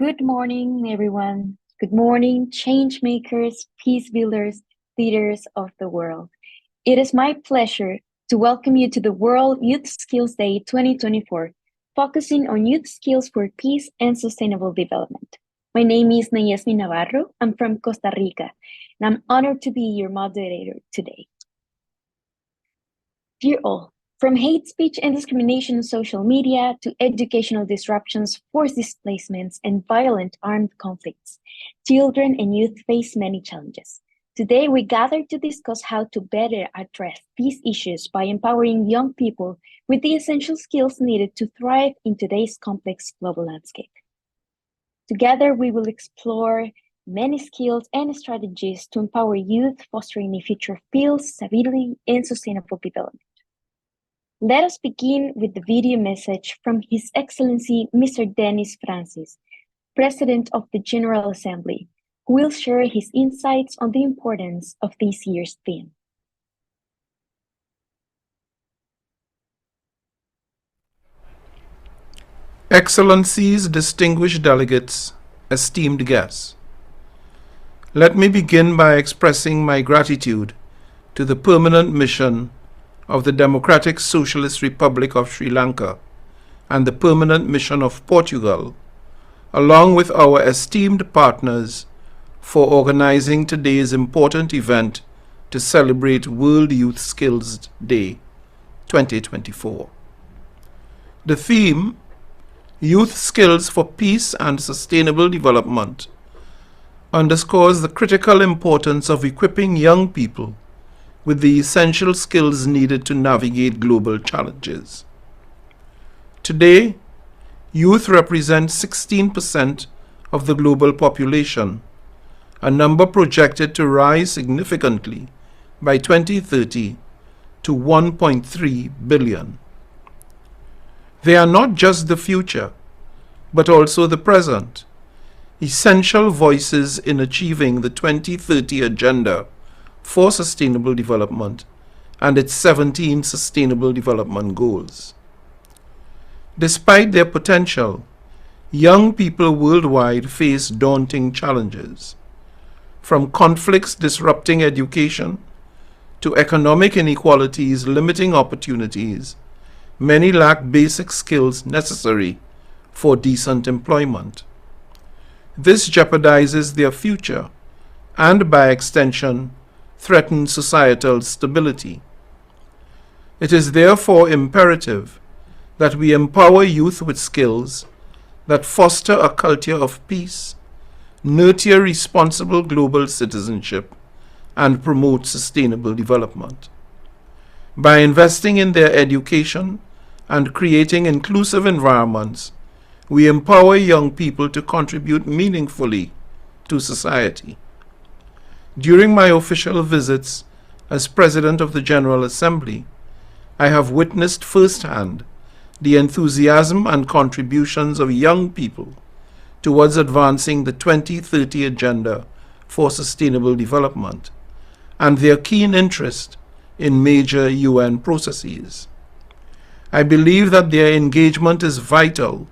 Good morning, everyone. Good morning, change makers, peace builders, leaders of the world. It is my pleasure to welcome you to the World Youth Skills Day 2024, focusing on youth skills for peace and sustainable development. My name is Nayesmi Navarro. I'm from Costa Rica, and I'm honored to be your moderator today. Dear all, from hate speech and discrimination on social media to educational disruptions, forced displacements, and violent armed conflicts, children and youth face many challenges. Today, we gather to discuss how to better address these issues by empowering young people with the essential skills needed to thrive in today's complex global landscape. Together, we will explore many skills and strategies to empower youth, fostering a future of peace, stability, and sustainable development. Let us begin with the video message from His Excellency Mr. Dennis Francis, President of the General Assembly, who will share his insights on the importance of this year's theme. Excellencies, distinguished delegates, esteemed guests, let me begin by expressing my gratitude to the permanent mission of the Democratic Socialist Republic of Sri Lanka and the permanent mission of Portugal, along with our esteemed partners, for organizing today's important event to celebrate World Youth Skills Day 2024. The theme, Youth Skills for Peace and Sustainable Development, underscores the critical importance of equipping young people with the essential skills needed to navigate global challenges. Today, youth represent 16% of the global population, a number projected to rise significantly by 2030 to 1.3 billion. They are not just the future, but also the present, essential voices in achieving the 2030 Agenda for Sustainable Development and its 17 Sustainable Development Goals. Despite their potential, young people worldwide face daunting challenges, from conflicts disrupting education to economic inequalities limiting opportunities. Many lack basic skills necessary for decent employment. This jeopardizes their future and, by extension, threatens societal stability. It is therefore imperative that we empower youth with skills that foster a culture of peace, nurture responsible global citizenship, and promote sustainable development. By investing in their education and creating inclusive environments, we empower young people to contribute meaningfully to society. During my official visits as President of the General Assembly, I have witnessed firsthand the enthusiasm and contributions of young people towards advancing the 2030 Agenda for Sustainable Development and their keen interest in major UN processes. I believe that their engagement is vital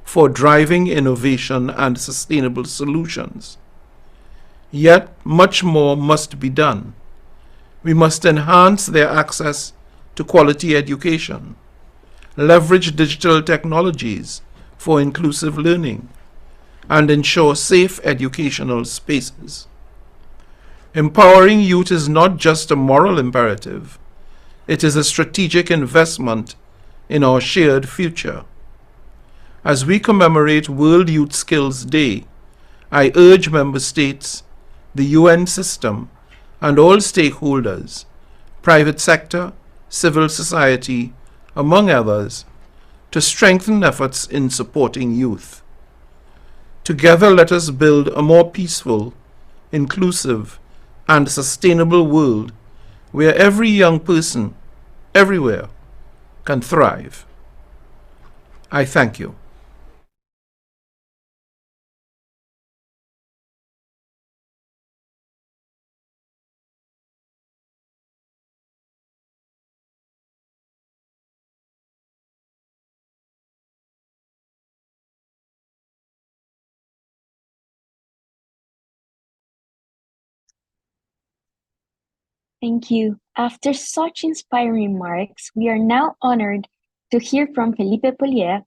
for driving innovation and sustainable solutions. Yet, much more must be done. We must enhance their access to quality education, leverage digital technologies for inclusive learning, and ensure safe educational spaces. Empowering youth is not just a moral imperative, it is a strategic investment in our shared future. As we commemorate World Youth Skills Day, I urge member states, the UN system, and all stakeholders, private sector, civil society, among others, to strengthen efforts in supporting youth. Together, let us build a more peaceful, inclusive, and sustainable world where every young person, everywhere, can thrive. I thank you. Thank you. After such inspiring remarks, we are now honored to hear from Felipe Polier,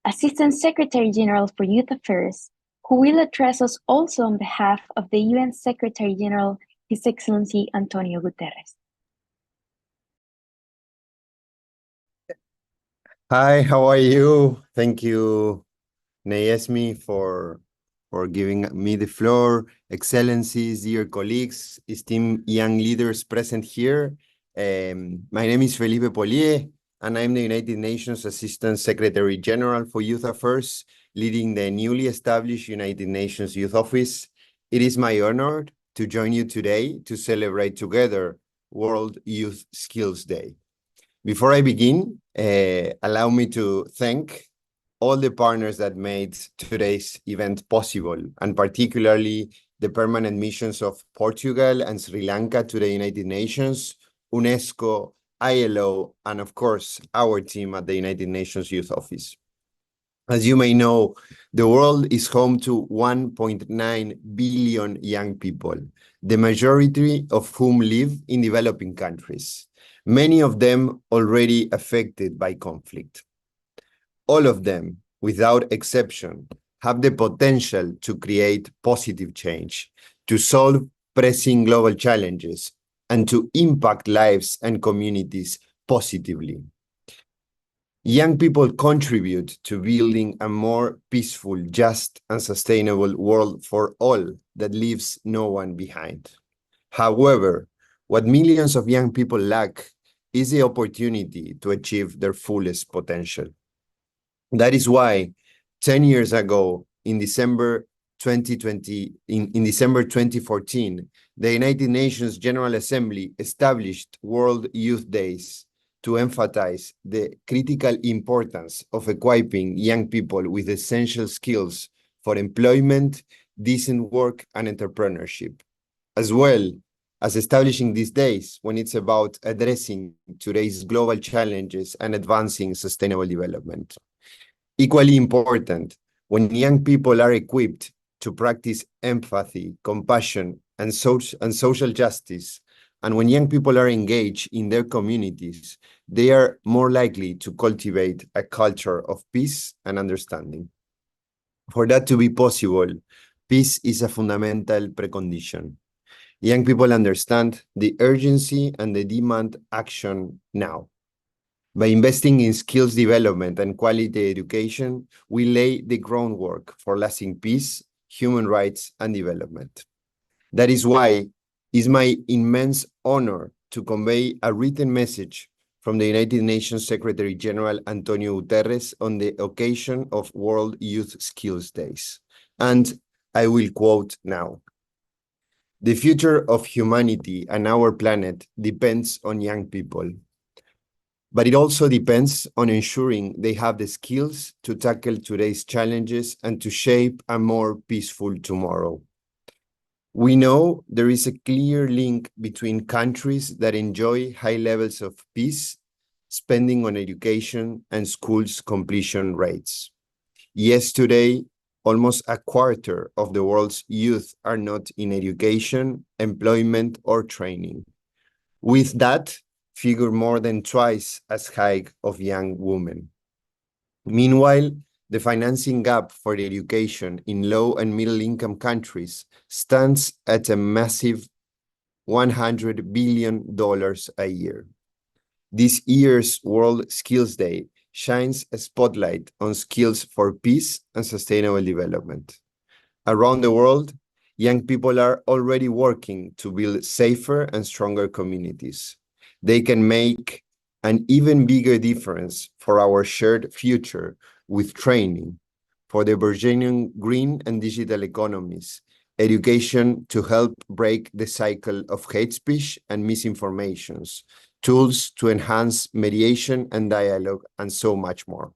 Assistant Secretary General for Youth Affairs, who will address us also on behalf of the UN Secretary General, His Excellency Antonio Guterres. Hi, how are you? Thank you, Nayesmi, for giving me the floor. Excellencies, dear colleagues, esteemed young leaders present here. My name is Felipe Polier, and I'm the United Nations Assistant Secretary General for Youth Affairs, leading the newly established United Nations Youth Office. It is my honor to join you today to celebrate together World Youth Skills Day. Before I begin, allow me to thank all the partners that made today's event possible, and particularly the permanent missions of Portugal and Sri Lanka to the United Nations, UNESCO, ILO, and of course, our team at the United Nations Youth Office. As you may know, the world is home to 1.9 billion young people, the majority of whom live in developing countries, many of them already affected by conflict. All of them, without exception, have the potential to create positive change, to solve pressing global challenges, and to impact lives and communities positively. Young people contribute to building a more peaceful, just, and sustainable world for all that leaves no one behind. However, what millions of young people lack is the opportunity to achieve their fullest potential. That is why 10 years ago, in December 2014, the United Nations General Assembly established World Youth Days to emphasize the critical importance of equipping young people with essential skills for employment, decent work, and entrepreneurship, as well as establishing these days when it's about addressing today's global challenges and advancing sustainable development. Equally important, when young people are equipped to practice empathy, compassion, and social justice, and when young people are engaged in their communities, they are more likely to cultivate a culture of peace and understanding. For that to be possible, peace is a fundamental precondition. Young people understand the urgency and they demand action now. By investing in skills development and quality education, we lay the groundwork for lasting peace, human rights, and development. That is why it's my immense honor to convey a written message from the United Nations Secretary General Antonio Guterres on the occasion of World Youth Skills Days. And I will quote now. The future of humanity and our planet depends on young people, but it also depends on ensuring they have the skills to tackle today's challenges and to shape a more peaceful tomorrow. We know there is a clear link between countries that enjoy high levels of peace, spending on education, and schools completion rates. Yes, today, almost a quarter of the world's youth are not in education, employment, or training. With that, figure more than twice as high of young women. Meanwhile, the financing gap for education in low and middle income countries stands at a massive $100 billion a year. This year's World Skills Day shines a spotlight on skills for peace and sustainable development. Around the world, young people are already working to build safer and stronger communities. They can make an even bigger difference for our shared future with training, for the burgeoning green and digital economies, education to help break the cycle of hate speech and misinformations, tools to enhance mediation and dialogue, and so much more.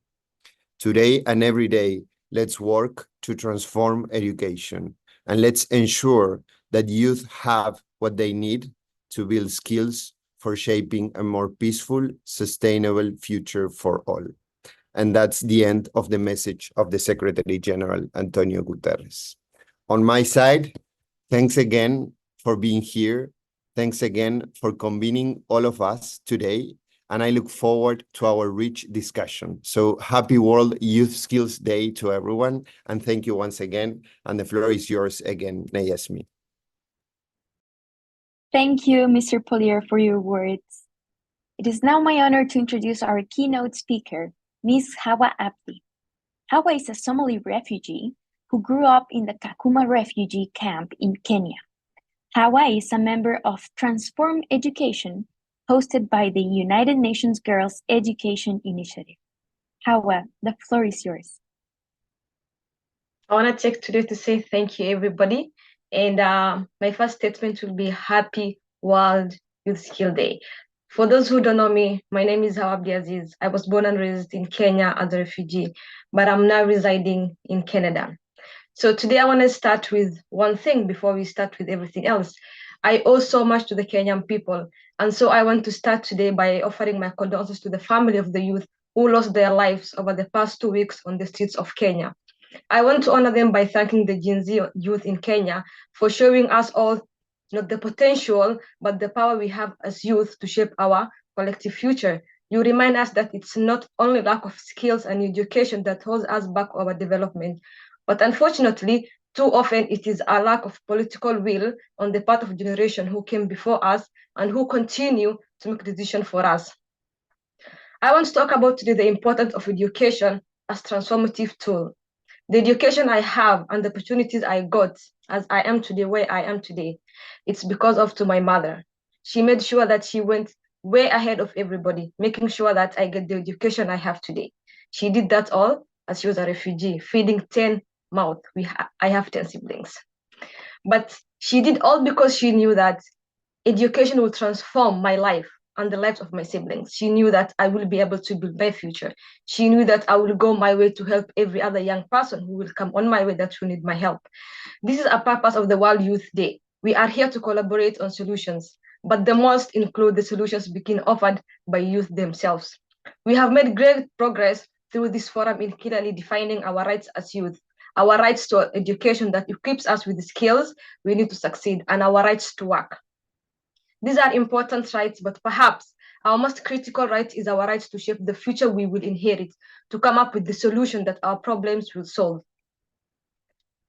Today and every day, let's work to transform education, and let's ensure that youth have what they need to build skills for shaping a more peaceful, sustainable future for all. And that's the end of the message of the Secretary General, Antonio Guterres. On my side, thanks again for being here. Thanks again for convening all of us today, and I look forward to our rich discussion. So happy World Youth Skills Day to everyone, and thank you once again. And the floor is yours again, Nayasmi. Thank you, Mr. Polier, for your words. It is now my honor to introduce our keynote speaker, Ms. Hawa Abdi. Hawa is a Somali refugee who grew up in the Kakuma refugee camp in Kenya. Hawa is a member of Transform Education, hosted by the United Nations Girls Education Initiative. Hawa, the floor is yours. I want to take today to say thank you, everybody. And my first statement will be Happy World Youth Skill Day. For those who don't know me, my name is Hawa Abdiaziz. I was born and raised in Kenya as a refugee, but I'm now residing in Canada. So today I want to start with one thing before we start with everything else. I owe so much to the Kenyan people. And so I want to start today by offering my condolences to the family of the youth who lost their lives over the past 2 weeks on the streets of Kenya. I want to honor them by thanking the Gen Z youth in Kenya for showing us all not the potential, but the power we have as youth to shape our collective future. You remind us that it's not only lack of skills and education that holds us back our development, but unfortunately, too often it is a lack of political will on the part of a generation who came before us and who continue to make decisions for us. I want to talk about today the importance of education as transformative tool. The education I have and the opportunities I got as I am today, where I am today, it's because of to my mother. She made sure that she went way ahead of everybody, making sure that I get the education I have today. She did that all as she was a refugee, feeding 10 mouths. I have 10 siblings. But she did all because she knew that education will transform my life and the lives of my siblings. She knew that I will be able to build my future. She knew that I will go my way to help every other young person who will come on my way that will need my help. This is a purpose of the World Youth Day. We are here to collaborate on solutions, but the most include the solutions being offered by youth themselves. We have made great progress through this forum in clearly defining our rights as youth, our rights to education that equips us with the skills we need to succeed, and our rights to work. These are important rights, but perhaps our most critical right is our right to shape the future we will inherit, to come up with the solution that our problems will solve.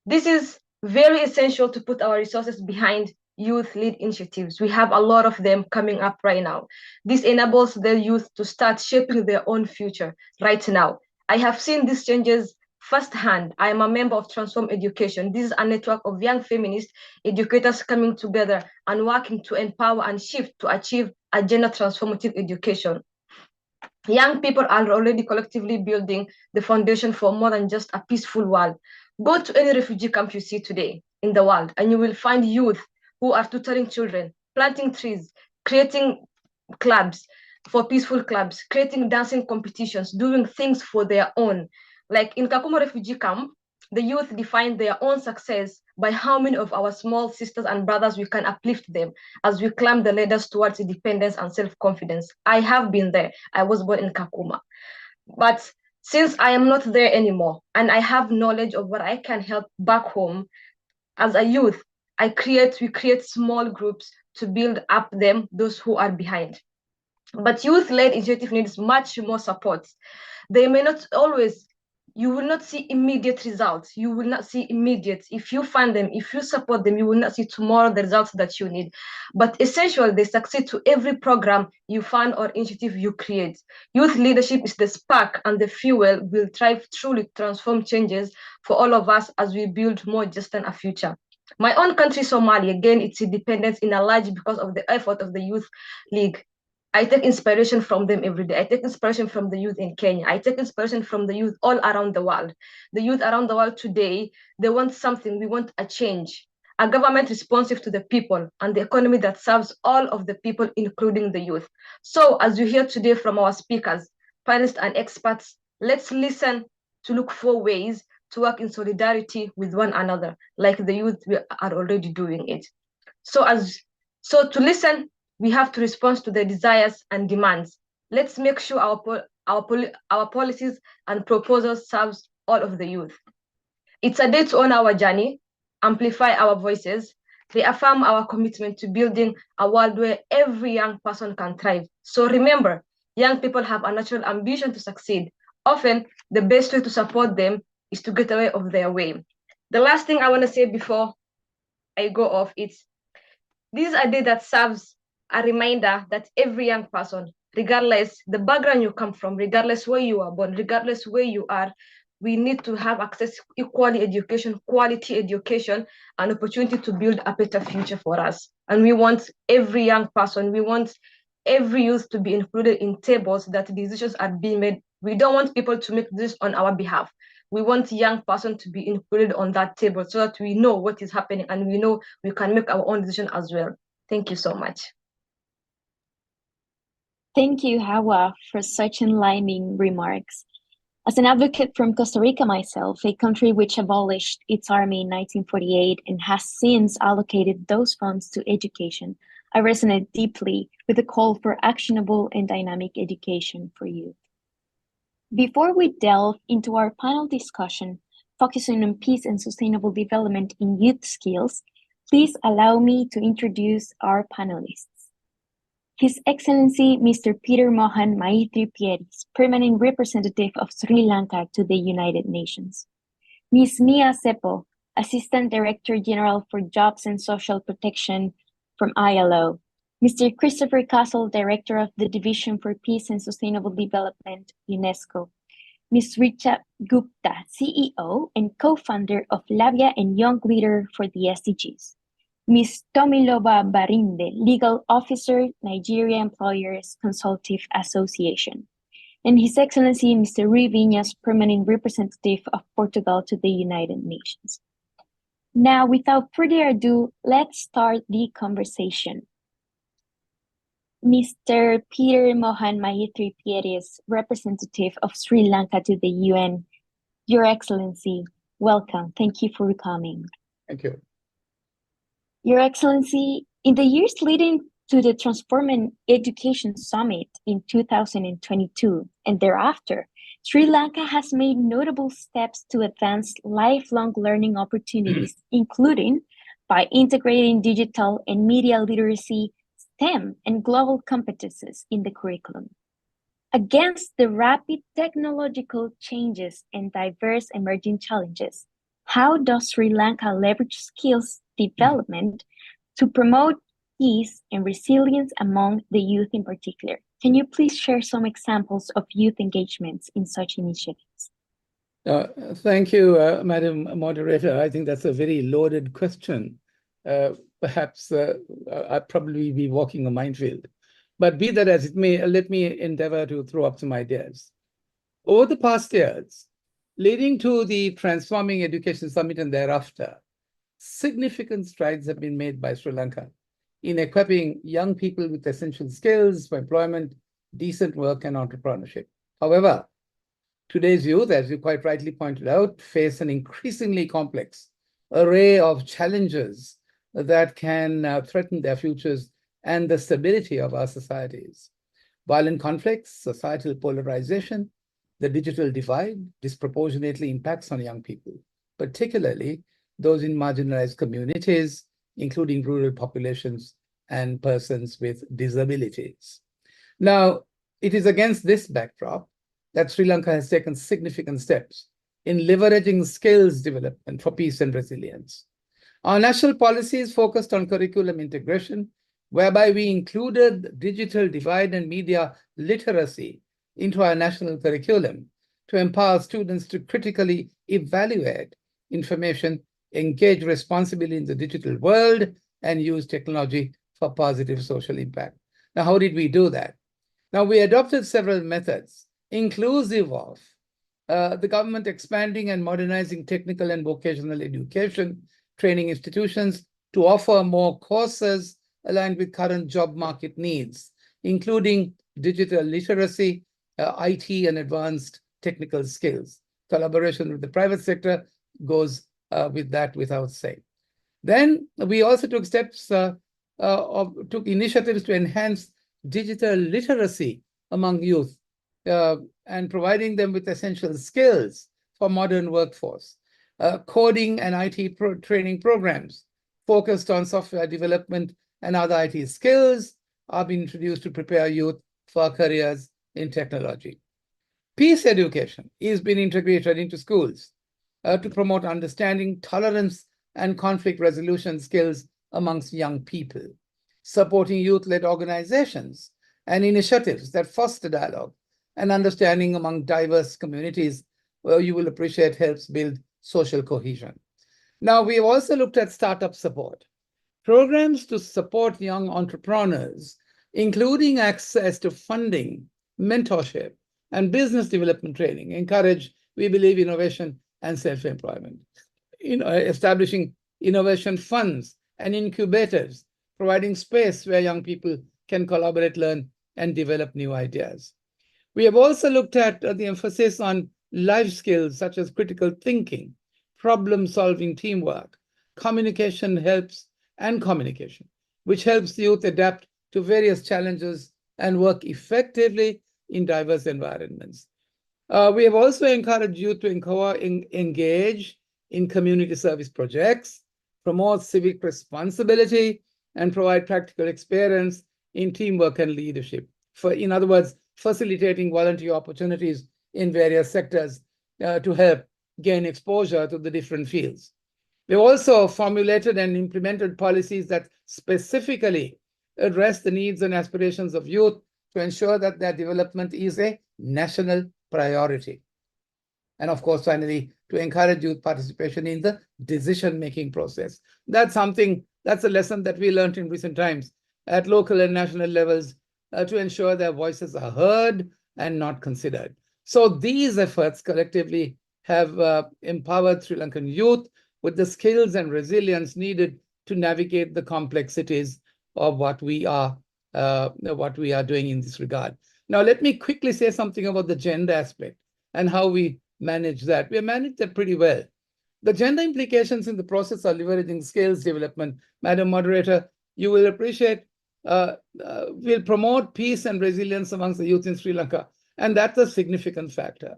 This is very essential to put our resources behind youth-led initiatives. We have a lot of them coming up right now. This enables the youth to start shaping their own future right now. I have seen these changes firsthand. I am a member of Transform Education. This is a network of young feminist educators coming together and working to empower and shift to achieve a gender transformative education. Young people are already collectively building the foundation for more than just a peaceful world. Go to any refugee camp you see today in the world, and you will find youth who are tutoring children, planting trees, creating clubs for peaceful clubs, creating dancing competitions, doing things for their own. Like in Kakuma refugee camp, the youth define their own success by how many of our small sisters and brothers we can uplift them as we climb the ladders towards independence and self-confidence. I have been there. I was born in Kakuma. But since I am not there anymore and I have knowledge of what I can help back home, as a youth, we create small groups to build up those who are behind. But youth-led initiative needs much more support. They may not always, you will not see immediate results. You will not see immediate. If you fund them, if you support them, you will not see tomorrow the results that you need. But essentially, they succeed to every program you fund or initiative you create. Youth leadership is the spark and the fuel will truly transform changes for all of us as we build more just a future. My own country, Somalia, gained its independence in a large because of the effort of the Youth League. I take inspiration from them every day. I take inspiration from the youth in Kenya. I take inspiration from the youth all around the world. The youth around the world today, they want something. We want a change, a government responsive to the people and the economy that serves all of the people, including the youth. So as you hear today from our speakers, panelists and experts, let's listen to look for ways to work in solidarity with one another, like the youth are already doing it. So to listen, we have to respond to the desires and demands. Let's make sure our policies and proposals serves all of the youth. It's a day to honor our journey, amplify our voices, reaffirm our commitment to building a world where every young person can thrive. So remember, young people have a natural ambition to succeed. Often, the best way to support them is to get away of their way. The last thing I want to say before I go off is this is a day that serves a reminder that every young person, regardless the background you come from, regardless where you are born, regardless where you are, we need to have access to equality education, quality education, and opportunity to build a better future for us. And we want every young person, we want every youth to be included in tables that decisions are being made. We don't want people to make this on our behalf. We want young person to be included on that table so that we know what is happening and we know we can make our own decision as well. Thank you so much. Thank you, Hawa, for such enlightening remarks. As an advocate from Costa Rica myself, a country which abolished its army in 1948 and has since allocated those funds to education, I resonate deeply with the call for actionable and dynamic education for youth. Before we delve into our panel discussion, focusing on peace and sustainable development in youth skills, please allow me to introduce our panelists. His Excellency Mr. Peter Mohan Maitri Pieris, Permanent Representative of Sri Lanka to the United Nations. Ms. Mia Seppo, Assistant Director General for Jobs and Social Protection from ILO. Mr. Christopher Castle, Director of the Division for Peace and Sustainable Development, UNESCO. Ms. Richa Gupta, CEO and co-founder of Labia and Young Leader for the SDGs. Ms. Tomiloba Barinde, Legal Officer, Nigeria Employers Consultative Association. And His Excellency Mr. Rui Vinhas, Permanent Representative of Portugal to the United Nations. Now, without further ado, let's start the conversation. Mr. Peter Mohan Maitri Pieris, Representative of Sri Lanka to the UN. Your Excellency, welcome. Thank you for coming. Thank you. Your Excellency, in the years leading to the Transforming Education Summit in 2022 and thereafter, Sri Lanka has made notable steps to advance lifelong learning opportunities, including by integrating digital and media literacy, STEM, and global competences in the curriculum. Against the rapid technological changes and diverse emerging challenges, how does Sri Lanka leverage skills development to promote peace and resilience among the youth in particular? Can you please share some examples of youth engagements in such initiatives? Thank you, Madam Moderator. I think that's a very loaded question. Perhaps I'd probably be walking a minefield. But be that as it may, let me endeavor to throw up some ideas. Over the past years, leading to the Transforming Education Summit and thereafter, significant strides have been made by Sri Lanka in equipping young people with essential skills for employment, decent work, and entrepreneurship. However, today's youth, as you quite rightly pointed out, face an increasingly complex array of challenges that can threaten their futures and the stability of our societies. Violent conflicts, societal polarization, the digital divide disproportionately impacts on young people, particularly those in marginalized communities, including rural populations and persons with disabilities. Now, it is against this backdrop that Sri Lanka has taken significant steps in leveraging skills development for peace and resilience. Our national policy is focused on curriculum integration, whereby we included digital divide and media literacy into our national curriculum to empower students to critically evaluate information, engage responsibly in the digital world, and use technology for positive social impact. Now, how did we do that? Now, we adopted several methods, inclusive of the government expanding and modernizing technical and vocational education training institutions to offer more courses aligned with current job market needs, including digital literacy, IT, and advanced technical skills. Collaboration with the private sector goes with that without saying. Then we also took steps, took initiatives to enhance digital literacy among youth and providing them with essential skills for modern workforce, coding and IT training programs, focused on software development and other IT skills are being introduced to prepare youth for careers in technology. Peace education is being integrated into schools to promote understanding, tolerance, and conflict resolution skills amongst young people, supporting youth-led organizations and initiatives that foster dialogue and understanding among diverse communities, where you will appreciate helps build social cohesion. Now, we have also looked at startup support. Programs to support young entrepreneurs, including access to funding, mentorship, and business development training, encourage, we believe, innovation and self-employment. Establishing innovation funds and incubators, providing space where young people can collaborate, learn, and develop new ideas. We have also looked at the emphasis on life skills such as critical thinking, problem-solving, teamwork, communication helps, and communication, which helps youth adapt to various challenges and work effectively in diverse environments. We have also encouraged youth to engage in community service projects, promote civic responsibility, and provide practical experience in teamwork and leadership. In other words, facilitating volunteer opportunities in various sectors to help gain exposure to the different fields. We also formulated and implemented policies that specifically address the needs and aspirations of youth to ensure that their development is a national priority. And of course, finally, to encourage youth participation in the decision-making process. That's a lesson that we learned in recent times at local and national levels to ensure their voices are heard and not considered. So these efforts collectively have empowered Sri Lankan youth with the skills and resilience needed to navigate the complexities of what we are doing in this regard. Now, let me quickly say something about the gender aspect and how we manage that. We manage that pretty well. The gender implications in the process are leveraging skills development. Madam Moderator, you will appreciate, will promote peace and resilience amongst the youth in Sri Lanka, and that's a significant factor.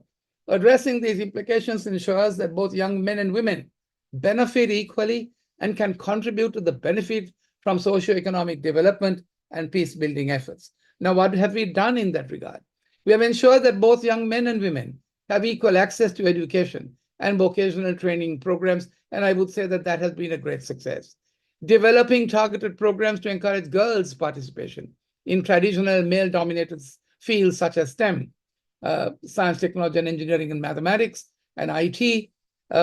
Addressing these implications ensures that both young men and women benefit equally and can contribute to the benefit from socio-economic development and peace-building efforts. Now, what have we done in that regard? We have ensured that both young men and women have equal access to education and vocational training programs, and I would say that that has been a great success. Developing targeted programs to encourage girls' participation in traditional male-dominated fields such as STEM, science, technology, and engineering and mathematics, and IT,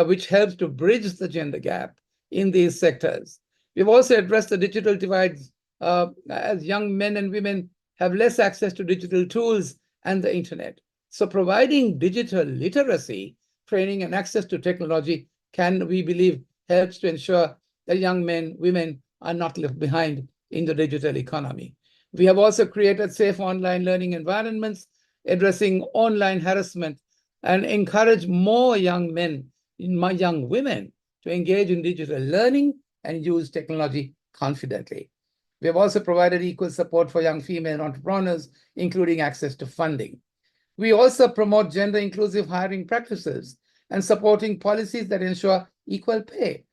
which helps to bridge the gender gap in these sectors. We've also addressed the digital divides as young men and women have less access to digital tools and the internet. So providing digital literacy, training, and access to technology can, we believe, helps to ensure that young men, women are not left behind in the digital economy. We have also created safe online learning environments, addressing online harassment, and encourage more young men, young women to engage in digital learning and use technology confidently. We have also provided equal support for young female entrepreneurs, including access to funding. We also promote gender-inclusive hiring practices and supporting policies that ensure equal pay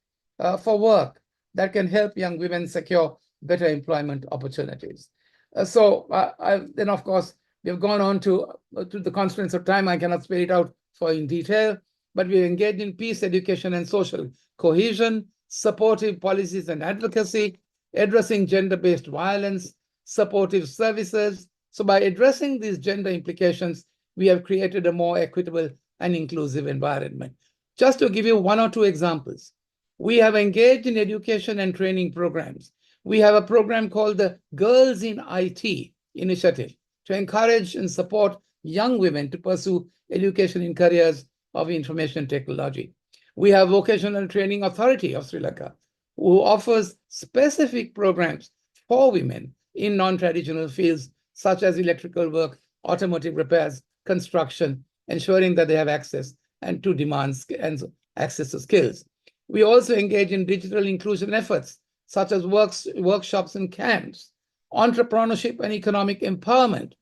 for work that can help young women secure better employment opportunities. Then, of course, we have gone on to the constraints of time. I cannot spell it out for in detail, but we engaged in peace, education, and social cohesion, supportive policies and advocacy, addressing gender-based violence, supportive services. So by addressing these gender implications, we have created a more equitable and inclusive environment. Just to give you one or two examples, we have engaged in education and training programs. We have a program called the Girls in IT initiative to encourage and support young women to pursue education in careers of information technology. We have Vocational Training Authority of Sri Lanka, who offers specific programs for women in non-traditional fields such as electrical work, automotive repairs, construction, ensuring that they have access and to demands and access to skills. We also engage in digital inclusion efforts such as workshops and camps, entrepreneurship and economic empowerment,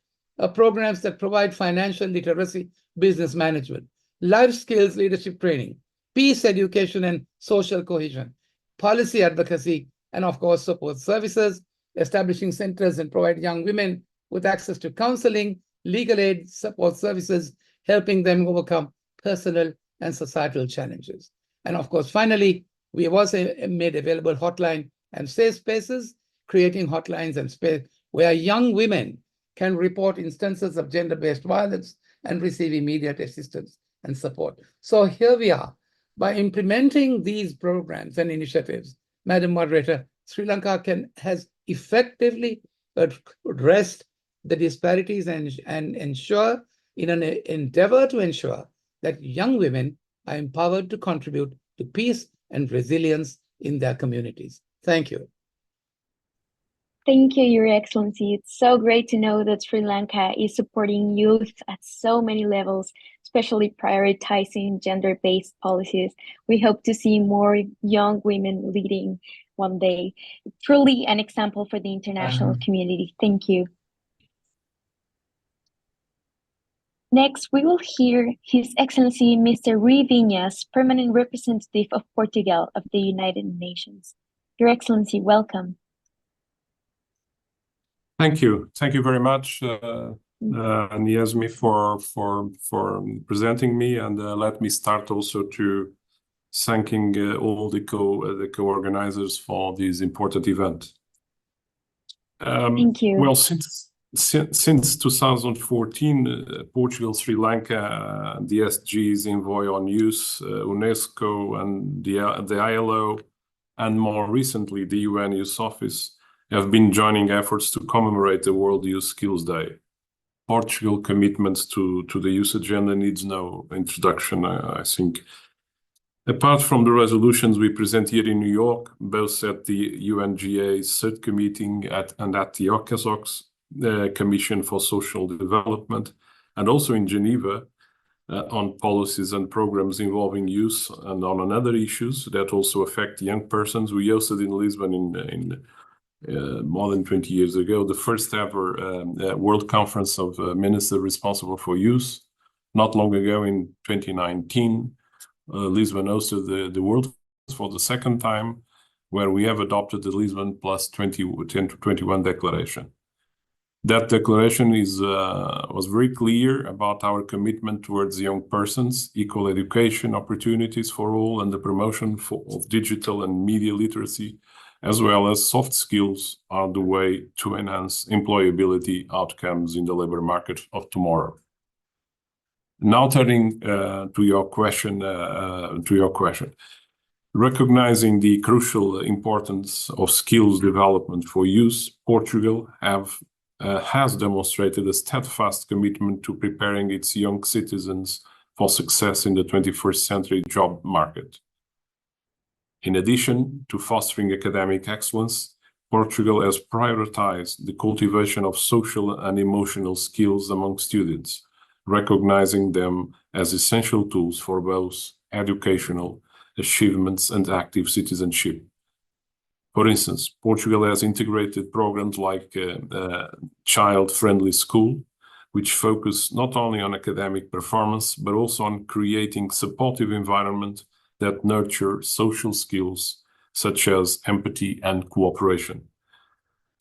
programs that provide financial literacy, business management, life skills leadership training, peace education and social cohesion, policy advocacy, and of course, support services, establishing centers and provide young women with access to counseling, legal aid, support services, helping them overcome personal and societal challenges. And of course, finally, we have also made available hotline and safe spaces, creating hotlines and space where young women can report instances of gender-based violence and receive immediate assistance and support. So here we are. By implementing these programs and initiatives, Madam Moderator, Sri Lanka has effectively addressed the disparities and ensure, in an endeavor to ensure that young women are empowered to contribute to peace and resilience in their communities. Thank you. Thank you, Your Excellency. It's so great to know that Sri Lanka is supporting youth at so many levels, especially prioritizing gender-based policies. We hope to see more young women leading one day. Truly an example for the international community. Thank you. Next, we will hear His Excellency Mr. Rui Vinhas, Permanent Representative of Portugal of the United Nations. Your Excellency, welcome. Thank you. Thank you very much, Niazmi, for presenting me. And let me start also to thanking all the co-organizers for this important event. Thank you. Well, since 2014, Portugal, Sri Lanka, the SDGs, Envoy on Youth, UNESCO, and the ILO, and more recently the UN Youth Office have been joining efforts to commemorate the World Youth Skills Day. Portugal commitments to the youth agenda needs no introduction, I think. Apart from the resolutions we present here in New York, both at the UNGA's third committee and at the OCASOC's Commission for Social Development, and also in Geneva on policies and programs involving youth and on other issues that also affect young persons, we hosted in Lisbon more than 20 years ago, the first ever World Conference of Ministers responsible for youth. Not long ago, in 2019, Lisbon hosted the World for the second time, where we have adopted the Lisbon Plus 2021 Declaration. That declaration was very clear about our commitment towards young persons, equal education opportunities for all, and the promotion of digital and media literacy, as well as soft skills are the way to enhance employability outcomes in the labor market of tomorrow. Now turning to your question, recognizing the crucial importance of skills development for youth, Portugal has demonstrated a steadfast commitment to preparing its young citizens for success in the 21st century job market. In addition to fostering academic excellence, Portugal has prioritized the cultivation of social and emotional skills among students, recognizing them as essential tools for both educational achievements and active citizenship. For instance, Portugal has integrated programs like Child-Friendly School, which focus not only on academic performance, but also on creating supportive environment that nurture social skills such as empathy and cooperation.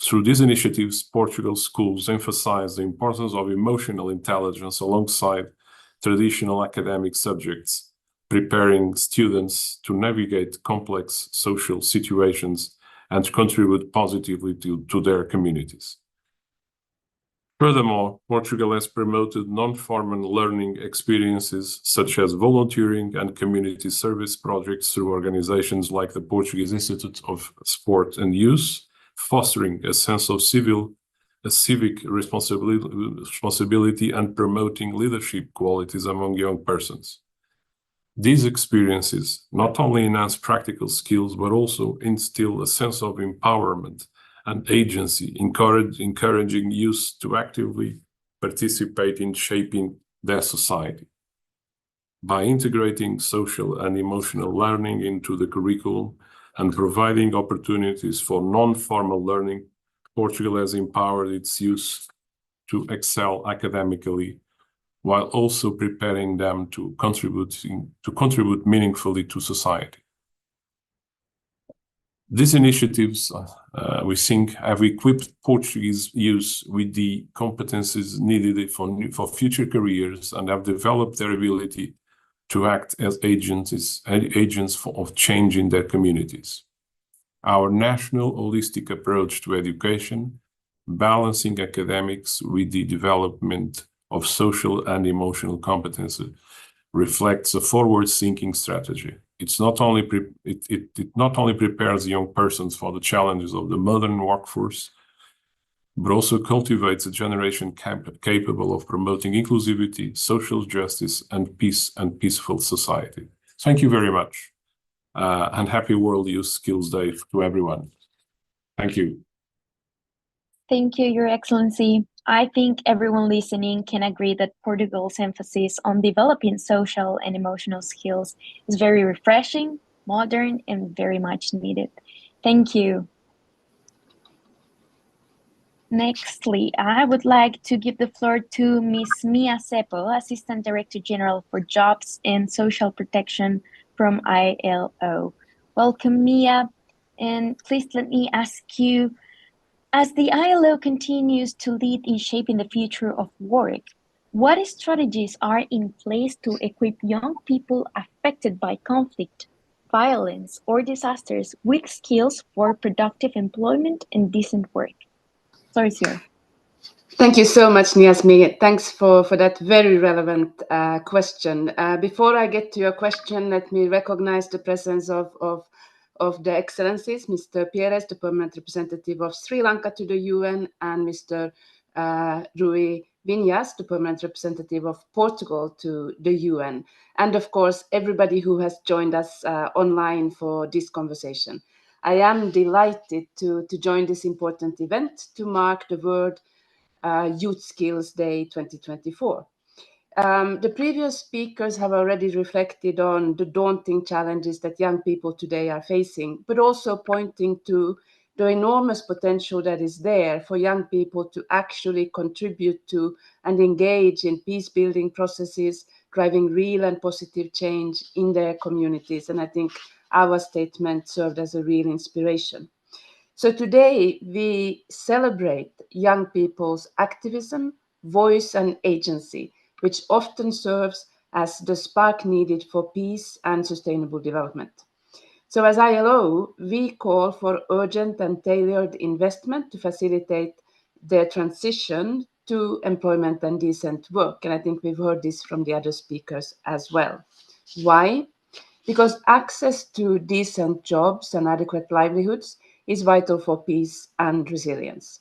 Through these initiatives, Portugal's schools emphasize the importance of emotional intelligence alongside traditional academic subjects, preparing students to navigate complex social situations and to contribute positively to their communities. Furthermore, Portugal has promoted non-formal learning experiences such as volunteering and community service projects through organizations like the Portuguese Institute of Sport and Youth, fostering a sense of civic responsibility and promoting leadership qualities among young persons. These experiences not only enhance practical skills, but also instill a sense of empowerment and agency, encouraging youth to actively participate in shaping their society. By integrating social and emotional learning into the curriculum and providing opportunities for non-formal learning, Portugal has empowered its youth to excel academically, while also preparing them to contribute meaningfully to society. These initiatives, we think, have equipped Portuguese youth with the competencies needed for future careers and have developed their ability to act as agents of change in their communities. Our national holistic approach to education, balancing academics with the development of social and emotional competences, reflects a forward-thinking strategy. It not only prepares young persons for the challenges of the modern workforce, but also cultivates a generation capable of promoting inclusivity, social justice, and peace and peaceful society. Thank you very much, and happy World Youth Skills Day to everyone. Thank you. Thank you, Your Excellency. I think everyone listening can agree that Portugal's emphasis on developing social and emotional skills is very refreshing, modern, and very much needed. Thank you. Nextly, I would like to give the floor to Ms. Mia Seppo, Assistant Director General for Jobs and Social Protection from ILO. Welcome, Mia. And please let me ask you, as the ILO continues to lead in shaping the future of work, what strategies are in place to equip young people affected by conflict, violence, or disasters with skills for productive employment and decent work? Sorry, sir. Thank you so much, Niasmi. Thanks for that very relevant question. Before I get to your question, let me recognize the presence of the Excellencies, Mr. Pieres, the permanent representative of Sri Lanka to the UN, and Mr. Rui Vinhas, the permanent representative of Portugal to the UN, and of course, everybody who has joined us online for this conversation. I am delighted to join this important event to mark the World Youth Skills Day 2024. The previous speakers have already reflected on the daunting challenges that young people today are facing, but also pointing to the enormous potential that is there for young people to actually contribute to and engage in peace-building processes, driving real and positive change in their communities. And I think our statement served as a real inspiration. So today we celebrate young people's activism, voice, and agency, which often serves as the spark needed for peace and sustainable development. So as ILO, we call for urgent and tailored investment to facilitate their transition to employment and decent work. And I think we've heard this from the other speakers as well. Why? Because access to decent jobs and adequate livelihoods is vital for peace and resilience.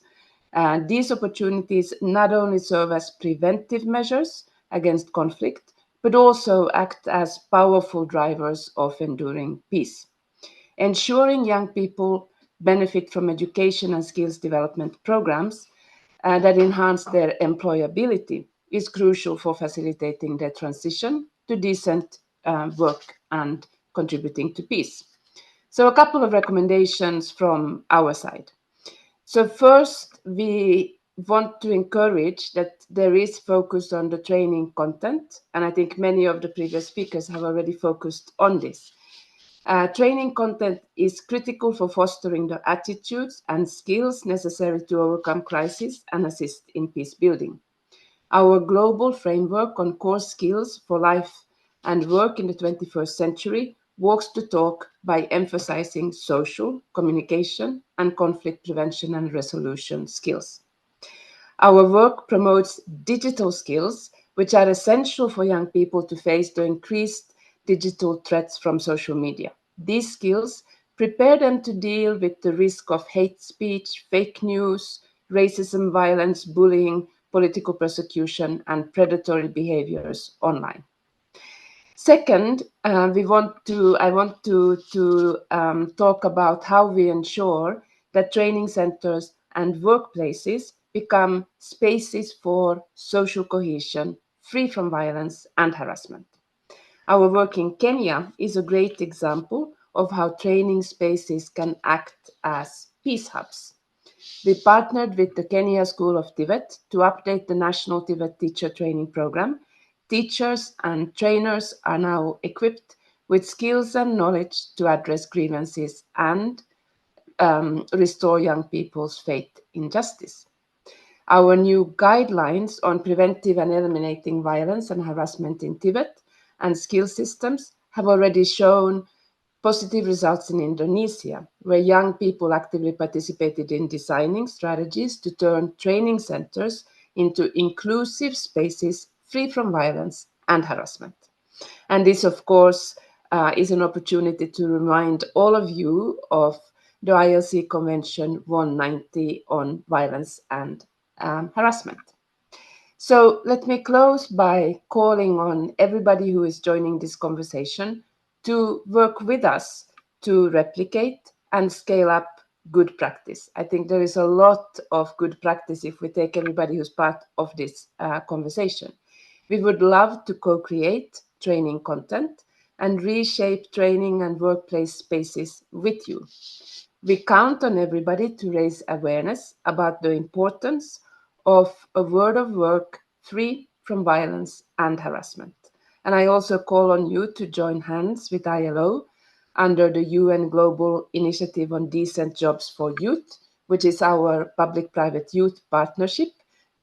And these opportunities not only serve as preventive measures against conflict, but also act as powerful drivers of enduring peace. Ensuring young people benefit from education and skills development programs that enhance their employability is crucial for facilitating their transition to decent work and contributing to peace. So a couple of recommendations from our side. So first, we want to encourage that there is focus on the training content, and I think many of the previous speakers have already focused on this. Training content is critical for fostering the attitudes and skills necessary to overcome crisis and assist in peace building. Our global framework on core skills for life and work in the 21st century walks the talk by emphasizing social, communication, and conflict prevention and resolution skills. Our work promotes digital skills, which are essential for young people to face the increased digital threats from social media. These skills prepare them to deal with the risk of hate speech, fake news, racism, violence, bullying, political persecution, and predatory behaviors online. Second, I want to talk about how we ensure that training centers and workplaces become spaces for social cohesion, free from violence and harassment. Our work in Kenya is a great example of how training spaces can act as peace hubs. We partnered with the Kenya School of Tibet to update the National Tibet Teacher Training Program. Teachers and trainers are now equipped with skills and knowledge to address grievances and restore young people's faith in justice. Our new guidelines on preventive and eliminating violence and harassment in Tibet and skill systems have already shown positive results in Indonesia, where young people actively participated in designing strategies to turn training centers into inclusive spaces free from violence and harassment. And this, of course, is an opportunity to remind all of you of the ILC Convention 190 on violence and harassment. So let me close by calling on everybody who is joining this conversation to work with us to replicate and scale up good practice. I think there is a lot of good practice if we take everybody who's part of this conversation. We would love to co-create training content and reshape training and workplace spaces with you. We count on everybody to raise awareness about the importance of a world of work free from violence and harassment. And I also call on you to join hands with ILO under the UN Global Initiative on Decent Jobs for Youth, which is our public-private youth partnership,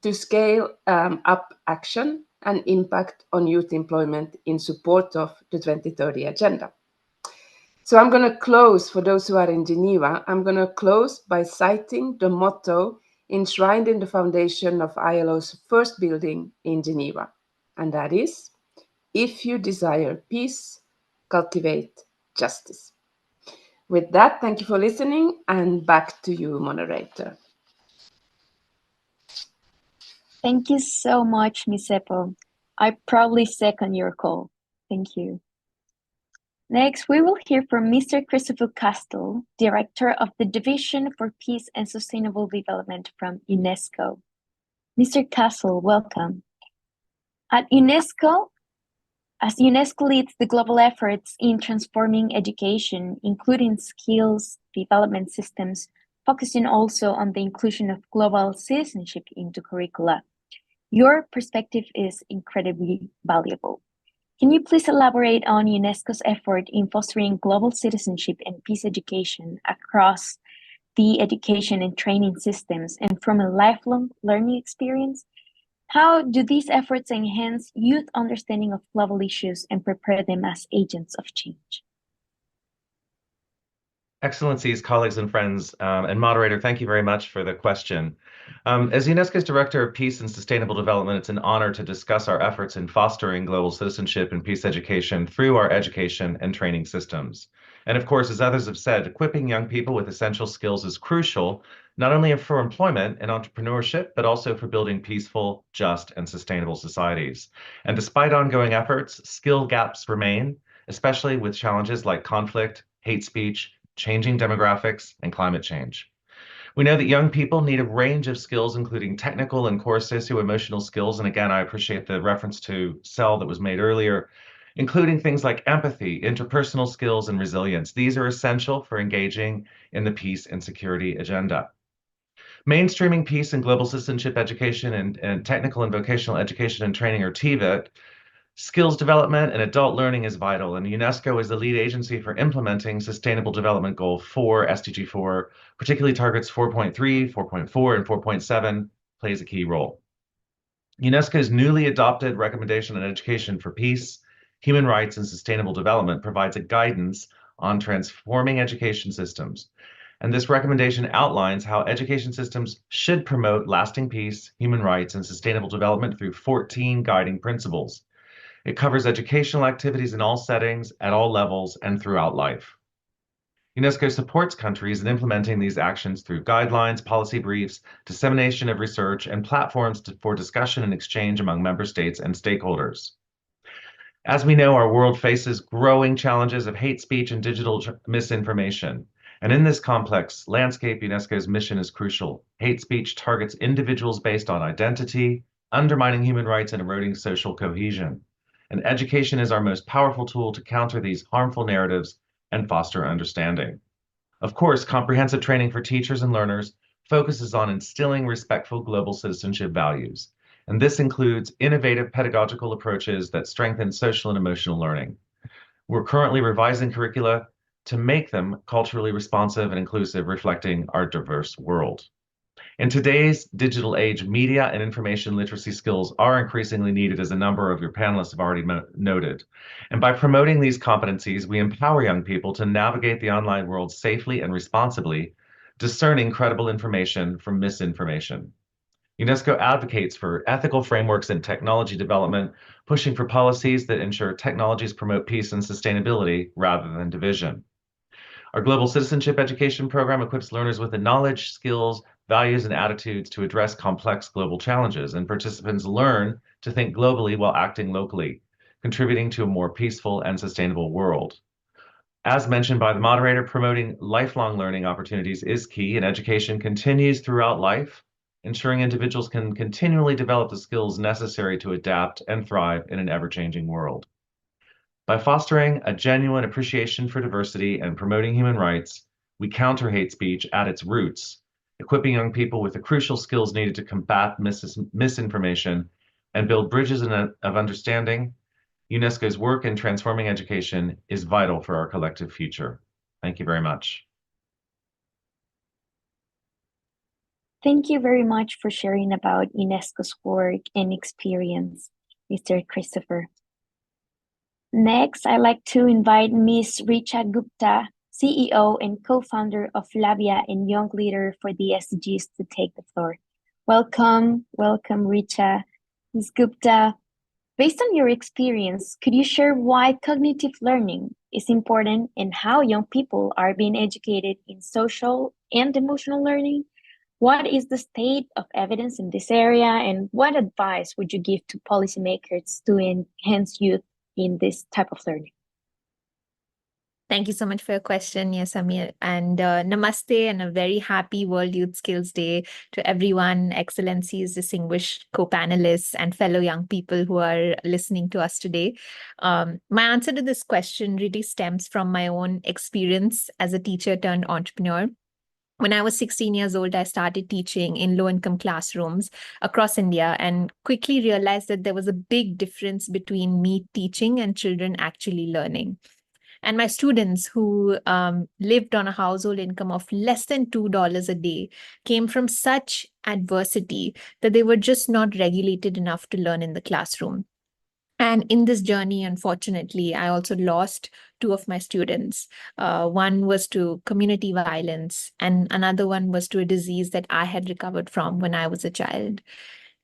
to scale up action and impact on youth employment in support of the 2030 Agenda. So I'm going to close, for those who are in Geneva, I'm going to close by citing the motto enshrined in the foundation of ILO's first building in Geneva, and that is, if you desire peace, cultivate justice. With that, thank you for listening, and back to you, moderator. Thank you so much, Ms. Seppo. I proudly second your call. Thank you. Next, we will hear from Mr. Christopher Castle, Director of the Division for Peace and Sustainable Development from UNESCO. Mr. Castle, welcome. At UNESCO, as UNESCO leads the global efforts in transforming education, including skills development systems, focusing also on the inclusion of global citizenship into curricula, your perspective is incredibly valuable. Can you please elaborate on UNESCO's effort in fostering global citizenship and peace education across the education and training systems and from a lifelong learning experience? How do these efforts enhance youth understanding of global issues and prepare them as agents of change? Excellencies, colleagues and friends, and moderator, thank you very much for the question. As UNESCO's Director of Peace and Sustainable Development, it's an honor to discuss our efforts in fostering global citizenship and peace education through our education and training systems. And of course, as others have said, equipping young people with essential skills is crucial, not only for employment and entrepreneurship, but also for building peaceful, just, and sustainable societies. And despite ongoing efforts, skill gaps remain, especially with challenges like conflict, hate speech, changing demographics, and climate change. We know that young people need a range of skills, including technical and core socio-emotional skills. And again, I appreciate the reference to CEL that was made earlier, including things like empathy, interpersonal skills, and resilience. These are essential for engaging in the peace and security agenda. Mainstreaming peace and global citizenship education and technical and vocational education and training, or TVET, skills development and adult learning is vital, and UNESCO is the lead agency for implementing Sustainable Development Goal 4, SDG 4, particularly targets 4.3, 4.4, and 4.7 plays a key role. UNESCO's newly adopted recommendation on education for peace, human rights, and sustainable development provides a guidance on transforming education systems. And this recommendation outlines how education systems should promote lasting peace, human rights, and sustainable development through 14 guiding principles. It covers educational activities in all settings, at all levels, and throughout life. UNESCO supports countries in implementing these actions through guidelines, policy briefs, dissemination of research, and platforms for discussion and exchange among member states and stakeholders. As we know, our world faces growing challenges of hate speech and digital misinformation. And in this complex landscape, UNESCO's mission is crucial. Hate speech targets individuals based on identity, undermining human rights and eroding social cohesion. And education is our most powerful tool to counter these harmful narratives and foster understanding. Of course, comprehensive training for teachers and learners focuses on instilling respectful global citizenship values. And this includes innovative pedagogical approaches that strengthen social and emotional learning. We're currently revising curricula to make them culturally responsive and inclusive, reflecting our diverse world. In today's digital age, media and information literacy skills are increasingly needed, as a number of your panelists have already noted. And by promoting these competencies, we empower young people to navigate the online world safely and responsibly, discerning credible information from misinformation. UNESCO advocates for ethical frameworks in technology development, pushing for policies that ensure technologies promote peace and sustainability rather than division. Our Global Citizenship Education program equips learners with the knowledge, skills, values, and attitudes to address complex global challenges, and participants learn to think globally while acting locally, contributing to a more peaceful and sustainable world. As mentioned by the moderator, promoting lifelong learning opportunities is key, and education continues throughout life, ensuring individuals can continually develop the skills necessary to adapt and thrive in an ever-changing world. By fostering a genuine appreciation for diversity and promoting human rights, we counter hate speech at its roots, equipping young people with the crucial skills needed to combat misinformation and build bridges of understanding. UNESCO's work in transforming education is vital for our collective future. Thank you very much. Thank you very much for sharing about UNESCO's work and experience, Mr. Christopher. Next, I'd like to invite Ms. Richa Gupta, CEO and co-founder of Labia and Young Leader for the SDGs, to take the floor. Welcome, Richa. Ms. Gupta, based on your experience, could you share why cognitive learning is important and how young people are being educated in social and emotional learning? What is the state of evidence in this area, and what advice would you give to policymakers to enhance youth in this type of learning? Thank you so much for your question, Yasamir, and namaste, and a very happy World Youth Skills Day to everyone, excellencies, distinguished co-panelists, and fellow young people who are listening to us today. My answer to this question really stems from my own experience as a teacher turned entrepreneur. When I was 16 years old, I started teaching in low-income classrooms across India and quickly realized that there was a big difference between me teaching and children actually learning. And my students, who lived on a household income of less than $2 a day, came from such adversity that they were just not regulated enough to learn in the classroom. And in this journey, unfortunately, I also lost two of my students. One was to community violence, and another one was to a disease that I had recovered from when I was a child.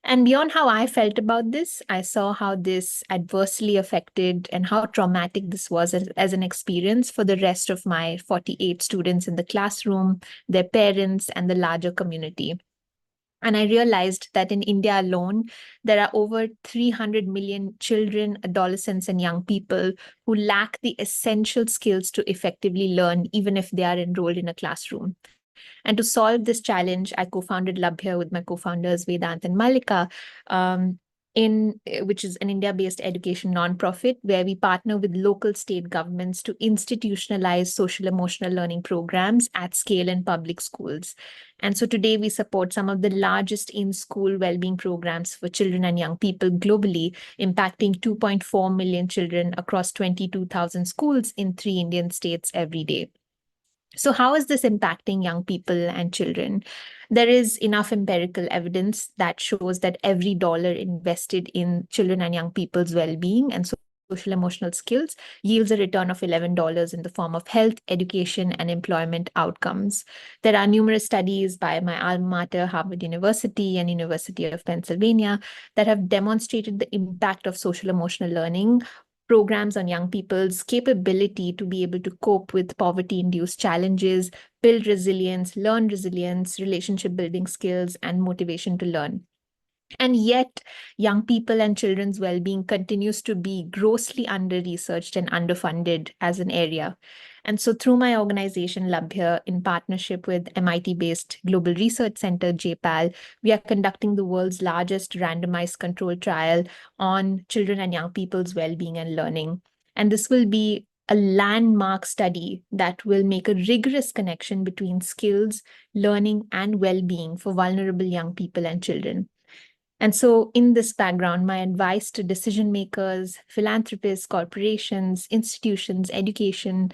And beyond how I felt about this, I saw how this adversely affected and how traumatic this was as an experience for the rest of my 48 students in the classroom, their parents, and the larger community. And I realized that in India alone, there are over 300 million children, adolescents, and young people who lack the essential skills to effectively learn, even if they are enrolled in a classroom. And to solve this challenge, I co-founded Labhya with my co-founders Vedant and Malika, which is an India-based education nonprofit, where we partner with local state governments to institutionalize social emotional learning programs at scale in public schools. And so today we support some of the largest in-school well-being programs for children and young people globally, impacting 2.4 million children across 22,000 schools in 3 Indian states every day. So how is this impacting young people and children? There is enough empirical evidence that shows that every dollar invested in children and young people's well-being and social emotional skills yields a return of $11 in the form of health, education, and employment outcomes. There are numerous studies by my alma mater, Harvard University and University of Pennsylvania, that have demonstrated the impact of social emotional learning programs on young people's capability to be able to cope with poverty-induced challenges, build resilience, learn resilience, relationship building skills, and motivation to learn. And yet, young people and children's well-being continues to be grossly under-researched and underfunded as an area. And so through my organization, Labhya, in partnership with MIT-based Global Research Center, JPAL, we are conducting the world's largest randomized controlled trial on children and young people's well-being and learning. And this will be a landmark study that will make a rigorous connection between skills, learning, and well-being for vulnerable young people and children. And so in this background, my advice to decision makers, philanthropists, corporations, institutions, educators,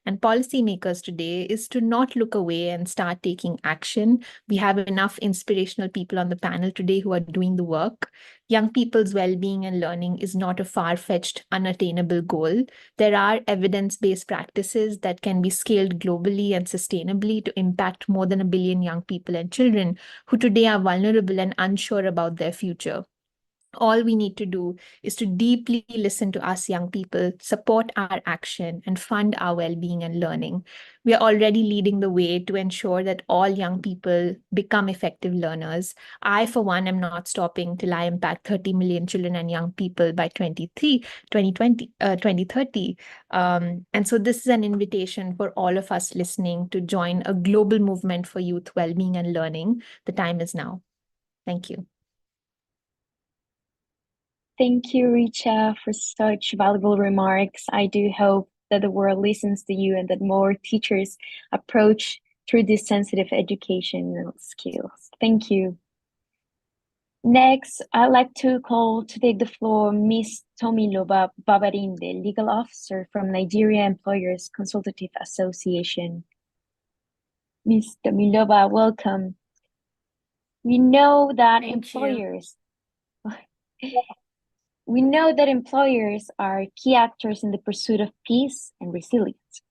and policymakers today is to not look away and start taking action. We have enough inspirational people on the panel today who are doing the work. Young people's well-being and learning is not a far-fetched, unattainable goal. There are evidence-based practices that can be scaled globally and sustainably to impact more than 1 billion young people and children who today are vulnerable and unsure about their future. All we need to do is to deeply listen to us young people, support our action, and fund our well-being and learning. We are already leading the way to ensure that all young people become effective learners. I, for one, am not stopping till I impact 30 million children and young people by 2030. And so this is an invitation for all of us listening to join a global movement for youth well-being and learning. The time is now. Thank you. Thank you, Richa, for such valuable remarks. I do hope that the world listens to you and that more teachers approach through these sensitive educational skills. Thank you. Next, I'd like to call to take the floor Ms. Tomiloba Babarinde, Legal Officer from Nigeria Employers Consultative Association. Ms. Tomiloba, welcome. We know that employers are key actors in the pursuit of peace and resilience.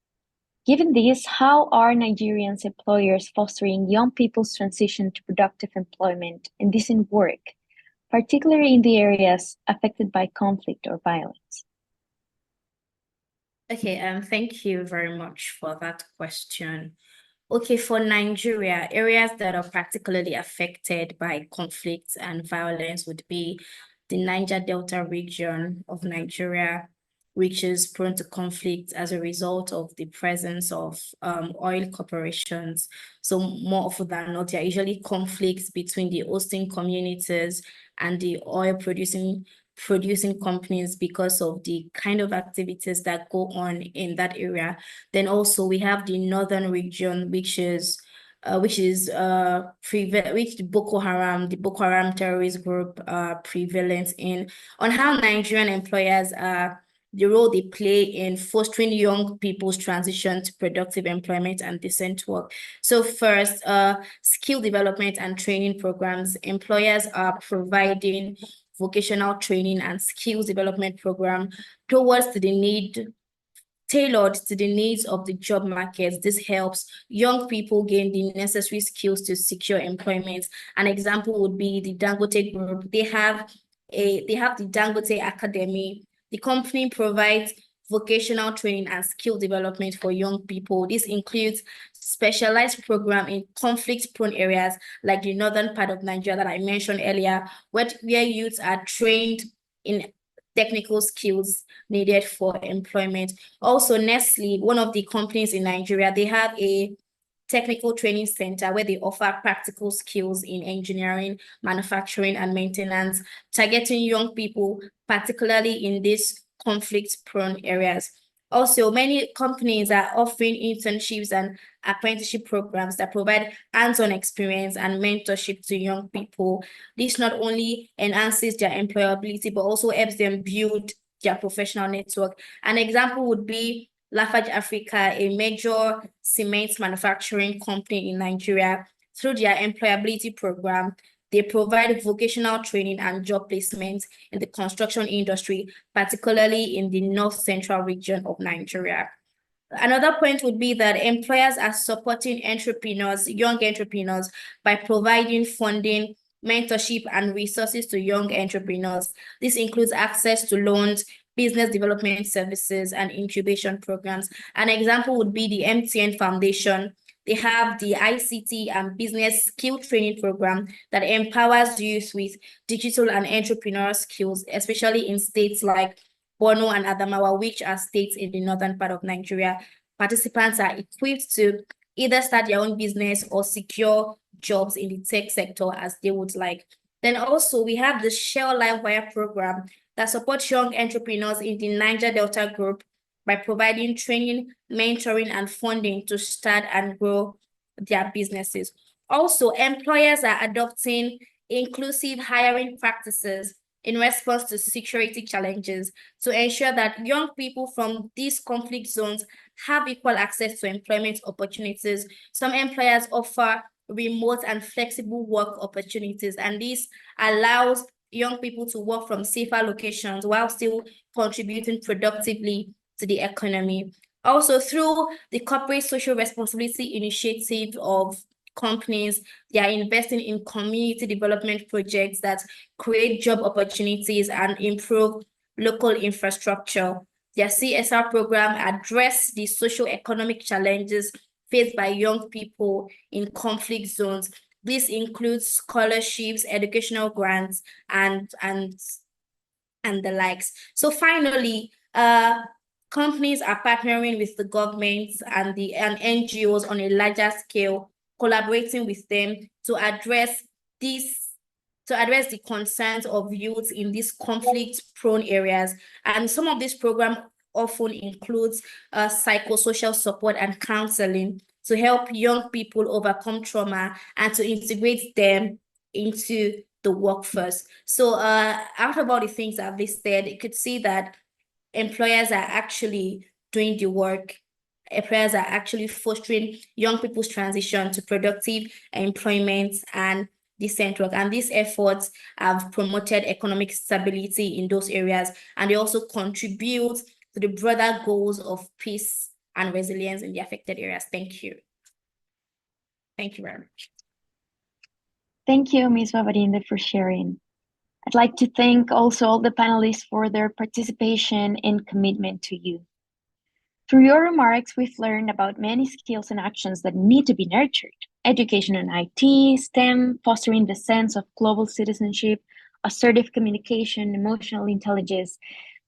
Given this, how are Nigerian employers fostering young people's transition to productive employment and decent work, particularly in the areas affected by conflict or violence? Okay, thank you very much for that question. Okay, for Nigeria, areas that are particularly affected by conflict and violence would be the Niger Delta region of Nigeria, which is prone to conflict as a result of the presence of oil corporations. So more often than not, there are usually conflicts between the hosting communities and the oil producing companies because of the kind of activities that go on in that area. Then also we have the northern region, which the Boko Haram terrorist group prevalent in, on how Nigerian employers the role they play in fostering young people's transition to productive employment and decent work. So first, skill development and training programs. Employers are providing vocational training and skills development program tailored to the needs of the job market. This helps young people gain the necessary skills to secure employment. An example would be the Dangote Group. They have the Dangote Academy. The company provides vocational training and skill development for young people. This includes specialized program in conflict-prone areas like the northern part of Nigeria that I mentioned earlier, where youths are trained in technical skills needed for employment. Also, Nestle, one of the companies in Nigeria, they have a technical training center where they offer practical skills in engineering, manufacturing, and maintenance, targeting young people, particularly in these conflict-prone areas. Also, many companies are offering internships and apprenticeship programs that provide hands-on experience and mentorship to young people. This not only enhances their employability, but also helps them build their professional network. An example would be Lafarge Africa, a major cement manufacturing company in Nigeria. Through their employability program, they provide vocational training and job placement in the construction industry, particularly in the north-central region of Nigeria. Another point would be that employers are supporting young entrepreneurs, by providing funding, mentorship, and resources to young entrepreneurs. This includes access to loans, business development services, and incubation programs. An example would be the MTN Foundation. They have the ICT and business skill training program that empowers youth with digital and entrepreneurial skills, especially in states like Borno and Adamawa, which are states in the northern part of Nigeria. Participants are equipped to either start their own business or secure jobs in the tech sector as they would like. Then also we have the Shell Livewire program that supports young entrepreneurs in the Niger Delta group by providing training, mentoring, and funding to start and grow their businesses. Also, employers are adopting inclusive hiring practices in response to security challenges to ensure that young people from these conflict zones have equal access to employment opportunities. Some employers offer remote and flexible work opportunities, and this allows young people to work from safer locations while still contributing productively to the economy. Also, through the corporate social responsibility initiative of companies, they are investing in community development projects that create job opportunities and improve local infrastructure. Their CSR program address the socio-economic challenges faced by young people in conflict zones. This includes scholarships, educational grants, and the likes. So finally, companies are partnering with the governments and NGOs on a larger scale, collaborating with them to address the concerns of youth in these conflict-prone areas. And some of these programs often includes psychosocial support and counseling to help young people overcome trauma and to integrate them into the workforce. So out of all the things I've listed, you could see that employers are actually doing the work. Employers are actually fostering young people's transition to productive employment and decent work. And these efforts have promoted economic stability in those areas, and they also contribute to the broader goals of peace and resilience in the affected areas. Thank you. Thank you very much. Thank you, Ms. Babarinde, for sharing. I'd like to thank also all the panelists for their participation and commitment to youth. Through your remarks, we've learned about many skills and actions that need to be nurtured. Education in IT, STEM, fostering the sense of global citizenship, assertive communication, emotional intelligence,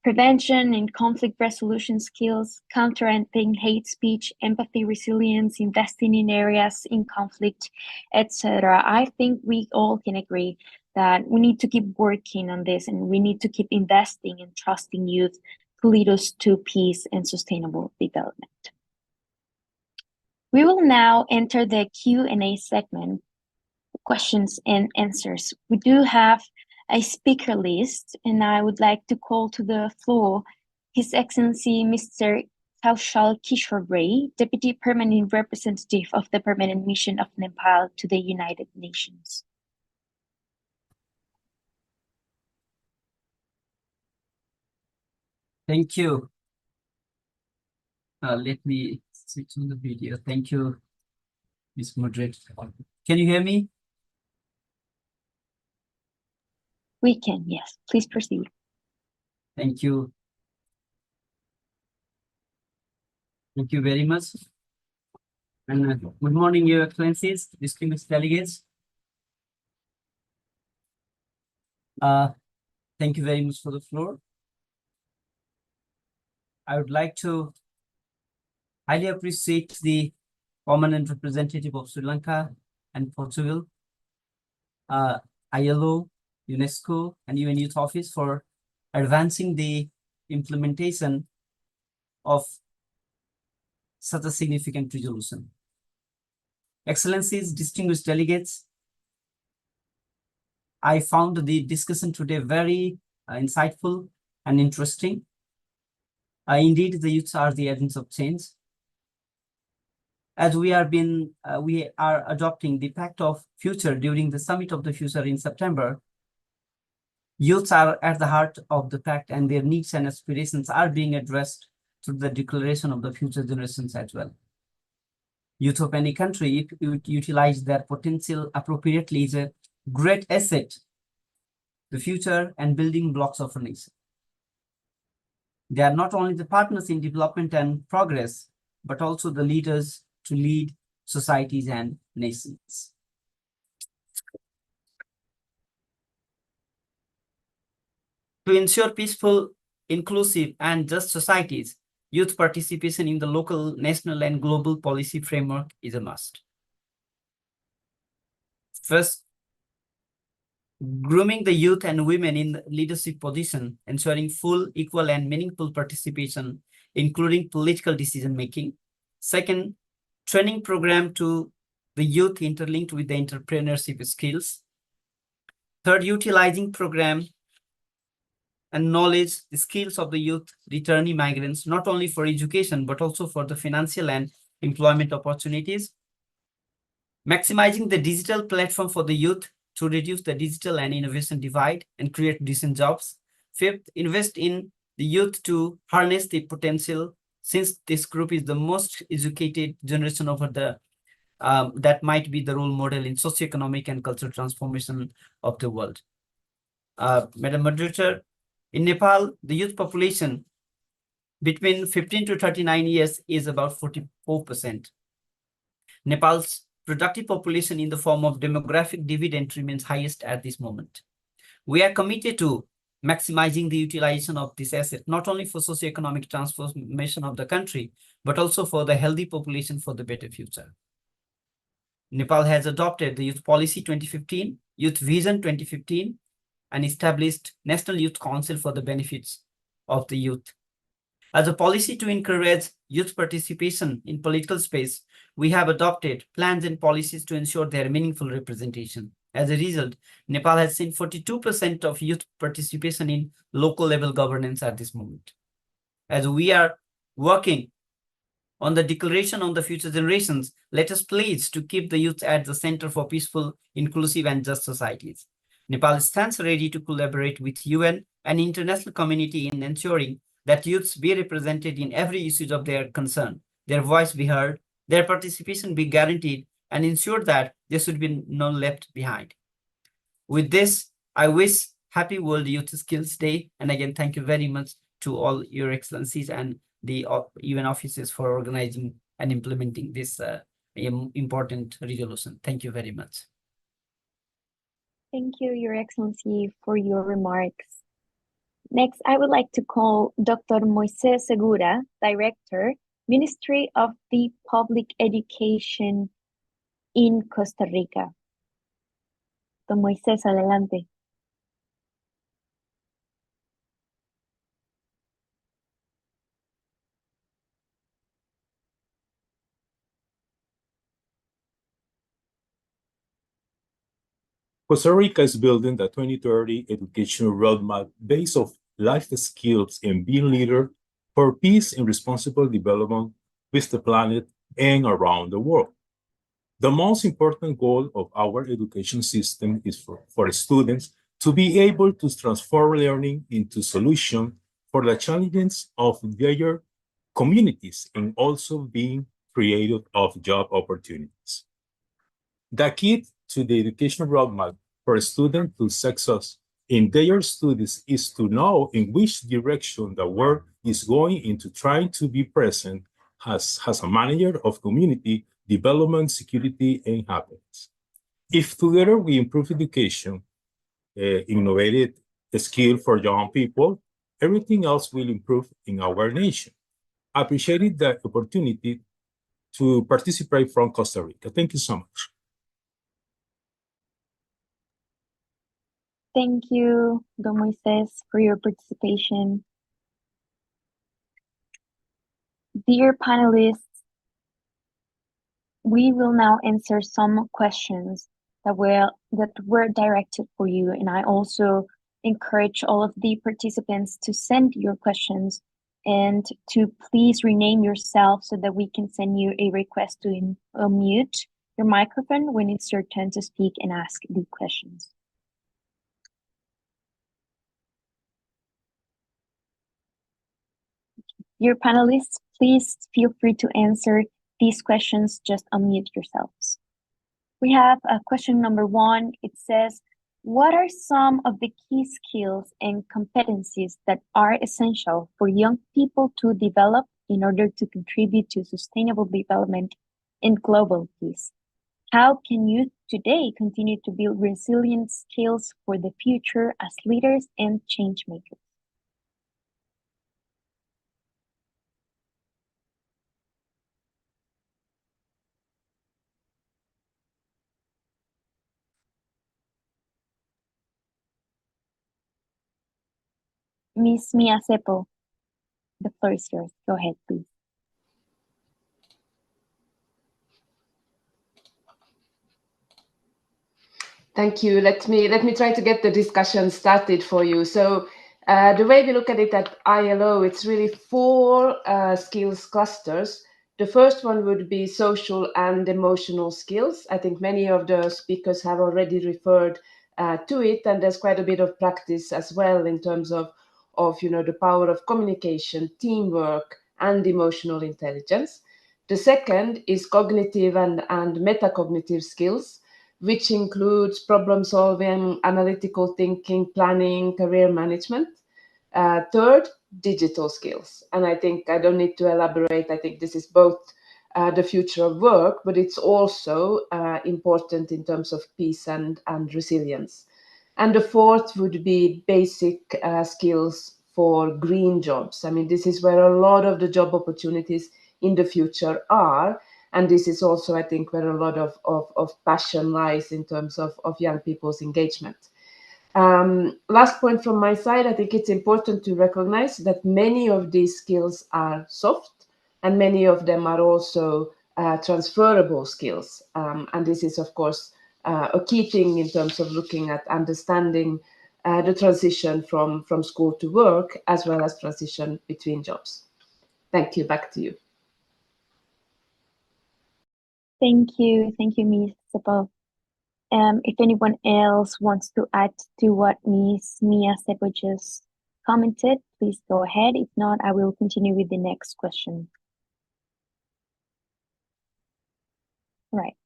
prevention and conflict resolution skills, counteracting hate speech, empathy, resilience, investing in areas in conflict, etc. I think we all can agree that we need to keep working on this, and we need to keep investing and trusting youth to lead us to peace and sustainable development. We will now enter the Q&A segment, questions and answers. We do have a speaker list, and I would like to call to the floor His Excellency Mr. Kaushal Kishore Ray, Deputy Permanent Representative of the Permanent Mission of Nepal to the United Nations. Thank you. Let me switch on the video. Thank you, Ms. Moderator. Can you hear me? We can, yes. Please proceed. Thank you. Thank you very much. And good morning, Your Excellencies, distinguished delegates. Thank you very much for the floor. I would like to highly appreciate the permanent representative of Sri Lanka and Portugal, ILO, UNESCO, and UN Youth Office for advancing the implementation of such a significant resolution. Excellencies, distinguished delegates, I found the discussion today very insightful and interesting. Indeed, the youths are the agents of change. As we are adopting the Pact of Future during the Summit of the Future in September, youths are at the heart of the pact, and their needs and aspirations are being addressed through the declaration of the future generations as well. Youth of any country, if you utilize their potential appropriately, is a great asset, the future and building blocks of a nation. They are not only the partners in development and progress, but also the leaders to lead societies and nations. To ensure peaceful, inclusive, and just societies, youth participation in the local, national, and global policy framework is a must. First, grooming the youth and women in leadership position, ensuring full, equal, and meaningful participation, including political decision-making. Second, training program to the youth interlinked with the entrepreneurship skills. Third, utilizing program and knowledge, the skills of the youth returning migrants, not only for education, but also for the financial and employment opportunities. Maximizing the digital platform for the youth to reduce the digital and innovation divide and create decent jobs. Fifth, invest in the youth to harness the potential, since this group is the most educated generation over the that might be the role model in socioeconomic and cultural transformation of the world. Madam Moderator, in Nepal, the youth population between 15 to 39 years is about 44%. Nepal's productive population in the form of demographic dividend remains highest at this moment. We are committed to maximizing the utilization of this asset, not only for socioeconomic transformation of the country, but also for the healthy population for the better future. Nepal has adopted the Youth Policy 2015, Youth Vision 2015, and established National Youth Council for the benefits of the youth. As a policy to encourage youth participation in political space, we have adopted plans and policies to ensure their meaningful representation. As a result, Nepal has seen 42% of youth participation in local level governance at this moment. As we are working on the Declaration on the Future Generations, let us pledge to keep the youth at the center for peaceful, inclusive, and just societies. Nepal stands ready to collaborate with UN and international community in ensuring that youths be represented in every issue of their concern, their voice be heard, their participation be guaranteed, and ensure that there should be none left behind. With this, I wish Happy World Youth Skills Day, and again, thank you very much to all your excellencies and the UN offices for organizing and implementing this important resolution. Thank you very much. Thank you, Your Excellency, for your remarks. Next, I would like to call Dr. Moises Segura, Director, Ministry of the Public Education in Costa Rica. Don Moises, adelante. Costa Rica is building the 2030 educational roadmap based on life skills and being leader for peace and responsible development with the planet and around the world. The most important goal of our education system is for students to be able to transform learning into solutions for the challenges of their communities and also being creative of job opportunities. The key to the educational roadmap for a student to success in their studies is to know in which direction the world is going into trying to be present as a manager of community development, security, and happiness. If together we improve education, innovative skill for young people, everything else will improve in our nation. I appreciated the opportunity to participate from Costa Rica. Thank you so much. Thank you, Don Moises, for your participation. Dear panelists, we will now answer some questions that were directed for you, and I also encourage all of the participants to send your questions and to please rename yourself so that we can send you a request to unmute your microphone when it's your turn to speak and ask the questions. Your panelists, please feel free to answer these questions, just unmute yourselves. We have question number 1. It says, what are some of the key skills and competencies that are essential for young people to develop in order to contribute to sustainable development and global peace? How can youth today continue to build resilient skills for the future as leaders and change makers? Ms. Mia Seppo, the floor is yours. Go ahead, please. Thank you. Let me try to get the discussion started for you. So the way we look at it at ILO, it's really 4 skills clusters. The first one would be social and emotional skills. I think many of the speakers have already referred to it, and there's quite a bit of practice as well in terms of the power of communication, teamwork, and emotional intelligence. The second is cognitive and metacognitive skills, which includes problem solving, analytical thinking, planning, career management. Third, digital skills. And I think I don't need to elaborate. I think this is both the future of work, but it's also important in terms of peace and resilience. And the fourth would be basic skills for green jobs. I mean, this is where a lot of the job opportunities in the future are. And this is also, I think, where a lot of passion lies in terms of young people's engagement. Last point from my side, I think it's important to recognize that many of these skills are soft and many of them are also transferable skills. And this is, of course, a key thing in terms of looking at understanding the transition from school to work, as well as transition between jobs. Thank you. Back to you. Thank you, Ms. Sepal. If anyone else wants to add to what Ms. Mia Sepal just commented, please go ahead. If not, I will continue with the next question. Right.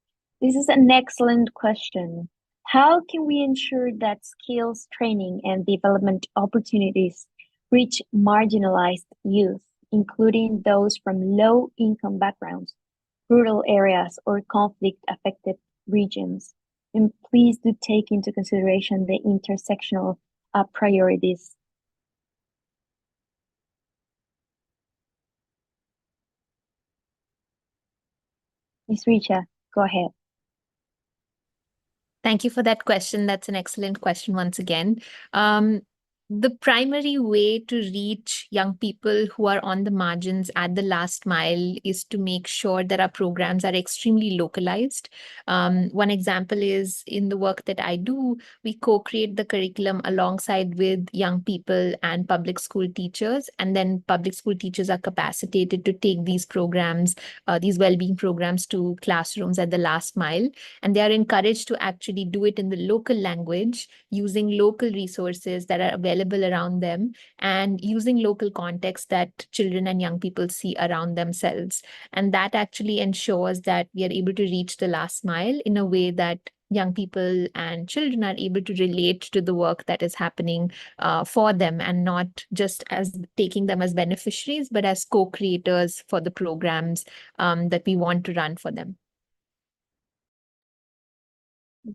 This is an excellent question. How can we ensure that skills training and development opportunities reach marginalized youth, including those from low-income backgrounds, rural areas, or conflict-affected regions? And please do take into consideration the intersectional priorities. Ms. Richa, go ahead. Thank you for that question. That's an excellent question once again. The primary way to reach young people who are on the margins at the last mile is to make sure that our programs are extremely localized. One example is in the work that I do, we co-create the curriculum alongside with young people and public school teachers, and then public school teachers are capacitated to take these programs, these well-being programs, to classrooms at the last mile, and they are encouraged to actually do it in the local language, using local resources that are available around them, and using local context that children and young people see around themselves. And that actually ensures that we are able to reach the last mile in a way that young people and children are able to relate to the work that is happening for them, and not just as taking them as beneficiaries, but as co-creators for the programs that we want to run for them.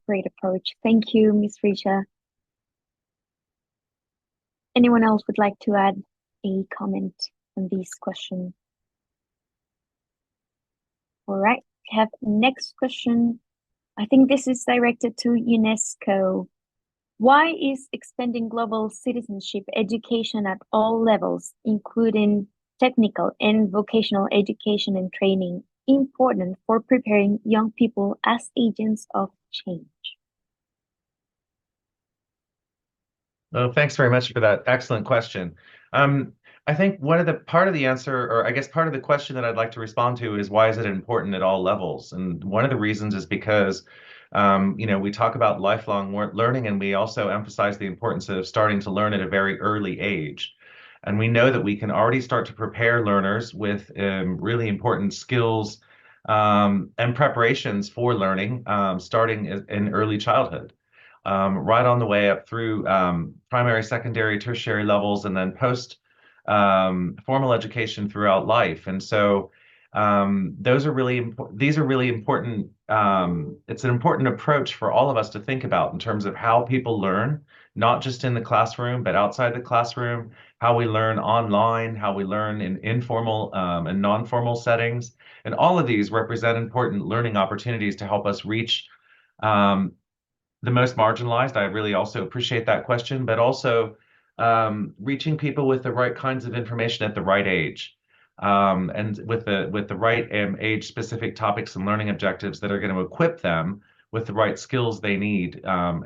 Great approach. Thank you, Ms. Richa. Anyone else would like to add a comment on this question? All right, we have next question. I think this is directed to UNESCO. Why is expanding global citizenship education at all levels, including technical and vocational education and training, important for preparing young people as agents of change? Well, thanks very much for that excellent question. I think part of the answer, or I guess part of the question that I'd like to respond to, is why is it important at all levels? And one of the reasons is because we talk about lifelong learning, and we also emphasize the importance of starting to learn at a very early age. And we know that we can already start to prepare learners with really important skills and preparations for learning, starting in early childhood. Right on the way up through primary, secondary, tertiary levels, and then post formal education throughout life. And so these are really important. It's an important approach for all of us to think about in terms of how people learn, not just in the classroom, but outside the classroom, how we learn online, how we learn in informal and non-formal settings. And all of these represent important learning opportunities to help us reach the most marginalized. I really also appreciate that question, but also reaching people with the right kinds of information at the right age, and with the right age-specific topics and learning objectives that are going to equip them with the right skills they need,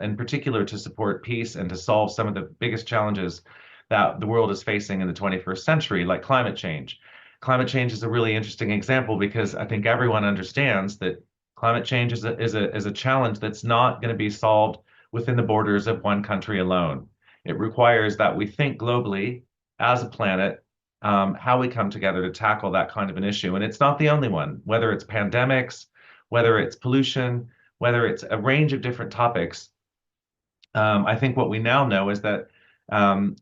in particular to support peace and to solve some of the biggest challenges that the world is facing in the 21st century, like climate change. Climate change is a really interesting example because I think everyone understands that climate change is a challenge that's not going to be solved within the borders of one country alone. It requires that we think globally as a planet, how we come together to tackle that kind of an issue. And it's not the only one, whether it's pandemics, whether it's pollution, whether it's a range of different topics. I think what we now know is that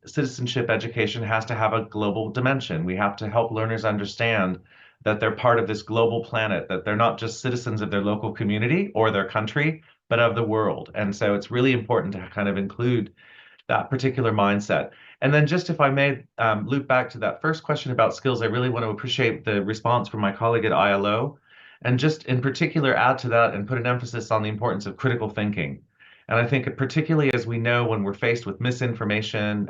citizenship education has to have a global dimension. We have to help learners understand that they're part of this global planet, that they're not just citizens of their local community or their country, but of the world. And so it's really important to kind of include that particular mindset. And then just if I may loop back to that first question about skills, I really want to appreciate the response from my colleague at ILO, and just in particular add to that and put an emphasis on the importance of critical thinking. And I think particularly as we know when we're faced with misinformation,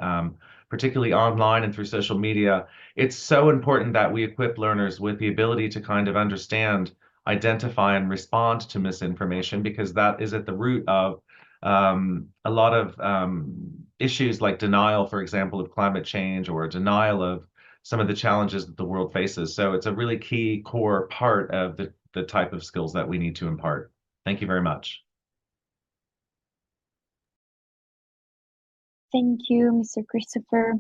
particularly online and through social media, it's so important that we equip learners with the ability to kind of understand, identify, and respond to misinformation, because that is at the root of a lot of issues like denial, for example, of climate change, or denial of some of the challenges that the world faces. So it's a really key core part of the type of skills that we need to impart. Thank you very much. Thank you, Mr. Christopher.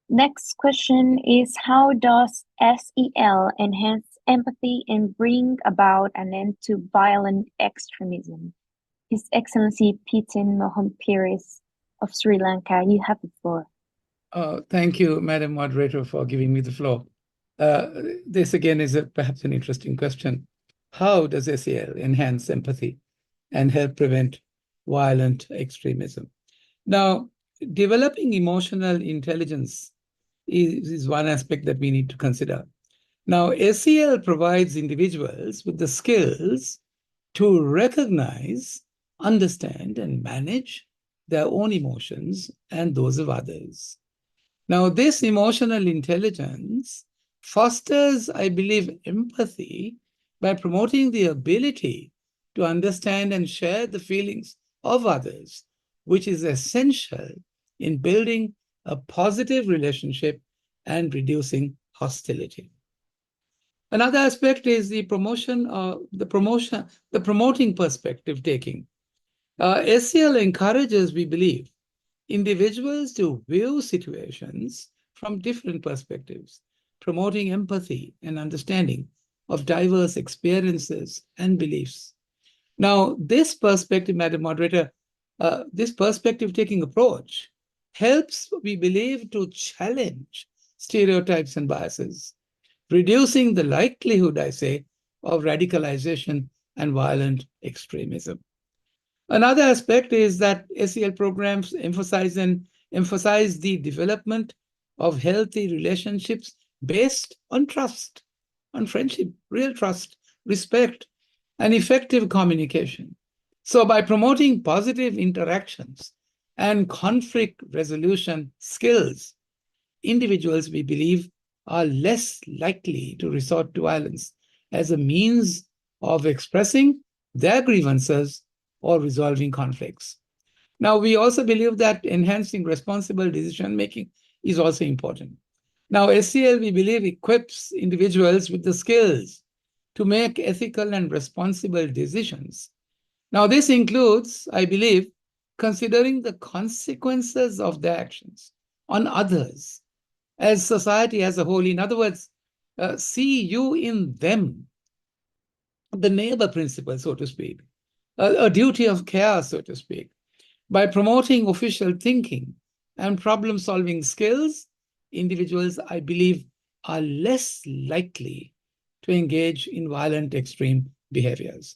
Next question is, how does SEL enhance empathy and bring about an end to violent extremism? His Excellency Pitin Mohampiris of Sri Lanka, you have the floor. Thank you, Madam Moderator, for giving me the floor. This again is perhaps an interesting question. How does SEL enhance empathy and help prevent violent extremism? Now, developing emotional intelligence is one aspect that we need to consider. Now, SEL provides individuals with the skills to recognize, understand, and manage their own emotions and those of others. Now, this emotional intelligence fosters, I believe, empathy by promoting the ability to understand and share the feelings of others, which is essential in building a positive relationship and reducing hostility. Another aspect is the promoting perspective taking. SEL encourages, we believe, individuals to view situations from different perspectives, promoting empathy and understanding of diverse experiences and beliefs. Now, this perspective, Madam Moderator, this perspective-taking approach helps, we believe, to challenge stereotypes and biases, reducing the likelihood, I say, of radicalization and violent extremism. Another aspect is that SEL programs emphasize the development of healthy relationships based on trust, on friendship, real trust, respect, and effective communication. So by promoting positive interactions and conflict resolution skills, individuals, we believe, are less likely to resort to violence as a means of expressing their grievances or resolving conflicts. Now, we also believe that enhancing responsible decision-making is also important. Now, SEL, we believe, equips individuals with the skills to make ethical and responsible decisions. Now, this includes, I believe, considering the consequences of their actions on others as society as a whole. In other words, see you in them, the neighbor principle, so to speak, a duty of care, so to speak. By promoting official thinking and problem-solving skills, individuals, I believe, are less likely to engage in violent extreme behaviors.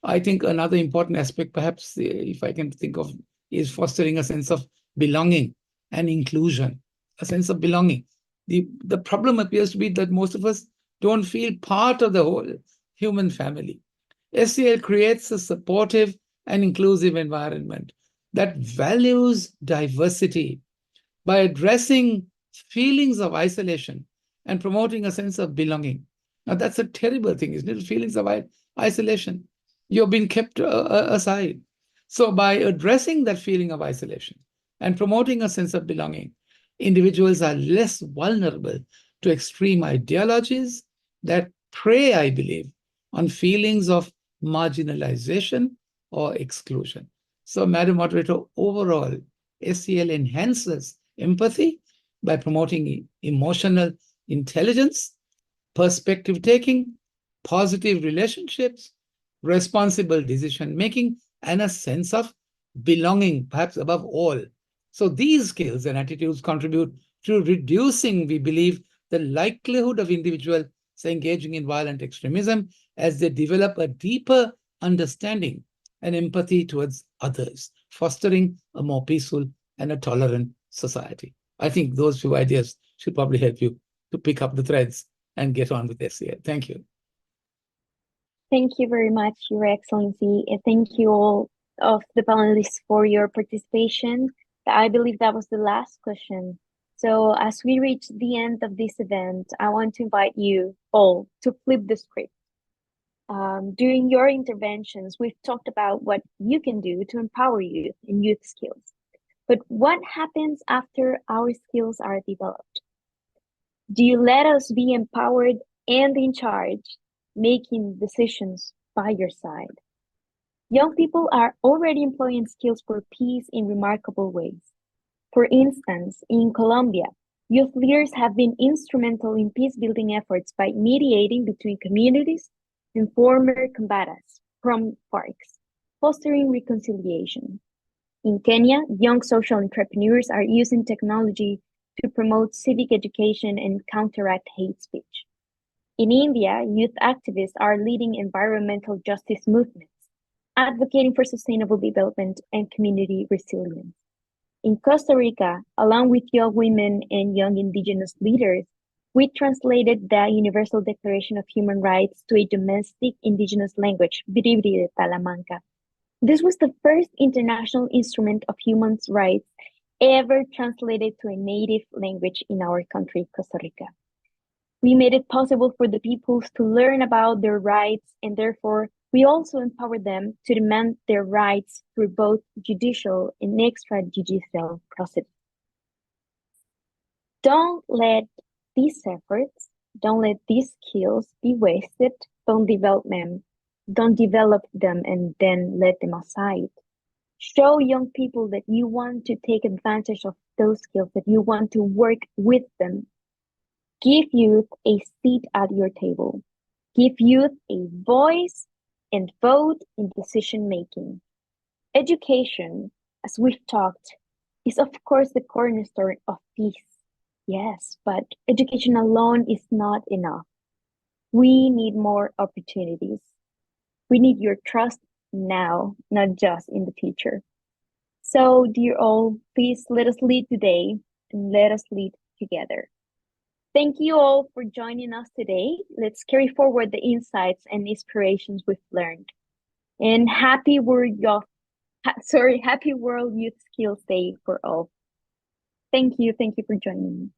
I think another important aspect, perhaps, if I can think of, is fostering a sense of belonging and inclusion, a sense of belonging. The problem appears to be that most of us don't feel part of the whole human family. SEL creates a supportive and inclusive environment that values diversity by addressing feelings of isolation and promoting a sense of belonging. Now, that's a terrible thing, isn't it? Feelings of isolation. You're being kept aside. So by addressing that feeling of isolation and promoting a sense of belonging, individuals are less vulnerable to extreme ideologies that prey, I believe, on feelings of marginalization or exclusion. So, Madam Moderator, overall, SCL enhances empathy by promoting emotional intelligence, perspective taking, positive relationships, responsible decision making, and a sense of belonging, perhaps above all. So these skills and attitudes contribute to reducing, we believe, the likelihood of individuals engaging in violent extremism as they develop a deeper understanding and empathy towards others, fostering a more peaceful and a tolerant society. I think those few ideas should probably help you to pick up the threads and get on with SCL. Thank you. Thank you very much, Your Excellency. And thank you all of the panelists for your participation. I believe that was the last question. So as we reach the end of this event, I want to invite you all to flip the script. During your interventions, we've talked about what you can do to empower youth and youth skills. But what happens after our skills are developed? Do you let us be empowered and in charge, making decisions by your side? Young people are already employing skills for peace in remarkable ways. For instance, in Colombia, youth leaders have been instrumental in peace-building efforts by mediating between communities and former combatants from FARCs, fostering reconciliation. In Kenya, young social entrepreneurs are using technology to promote civic education and counteract hate speech. In India, youth activists are leading environmental justice movements, advocating for sustainable development and community resilience. In Costa Rica, along with young women and young indigenous leaders, we translated the Universal Declaration of Human Rights to a domestic indigenous language, Biribiri de Talamanca. This was the first international instrument of human rights ever translated to a native language in our country, Costa Rica. We made it possible for the peoples to learn about their rights, and therefore we also empower them to demand their rights through both judicial and extrajudicial processes. Don't let these efforts, don't let these skills be wasted. Don't develop them and then let them aside. Show young people that you want to take advantage of those skills, that you want to work with them. Give youth a seat at your table. Give youth a voice and vote in decision-making. Education, as we've talked, is of course the cornerstone of peace. Yes, but education alone is not enough. We need more opportunities. We need your trust now, not just in the future. So, dear all, please let us lead today and let us lead together. Thank you all for joining us today. Let's carry forward the insights and inspirations we've learned. And happy World Youth Skills Day for all. Thank you for joining me.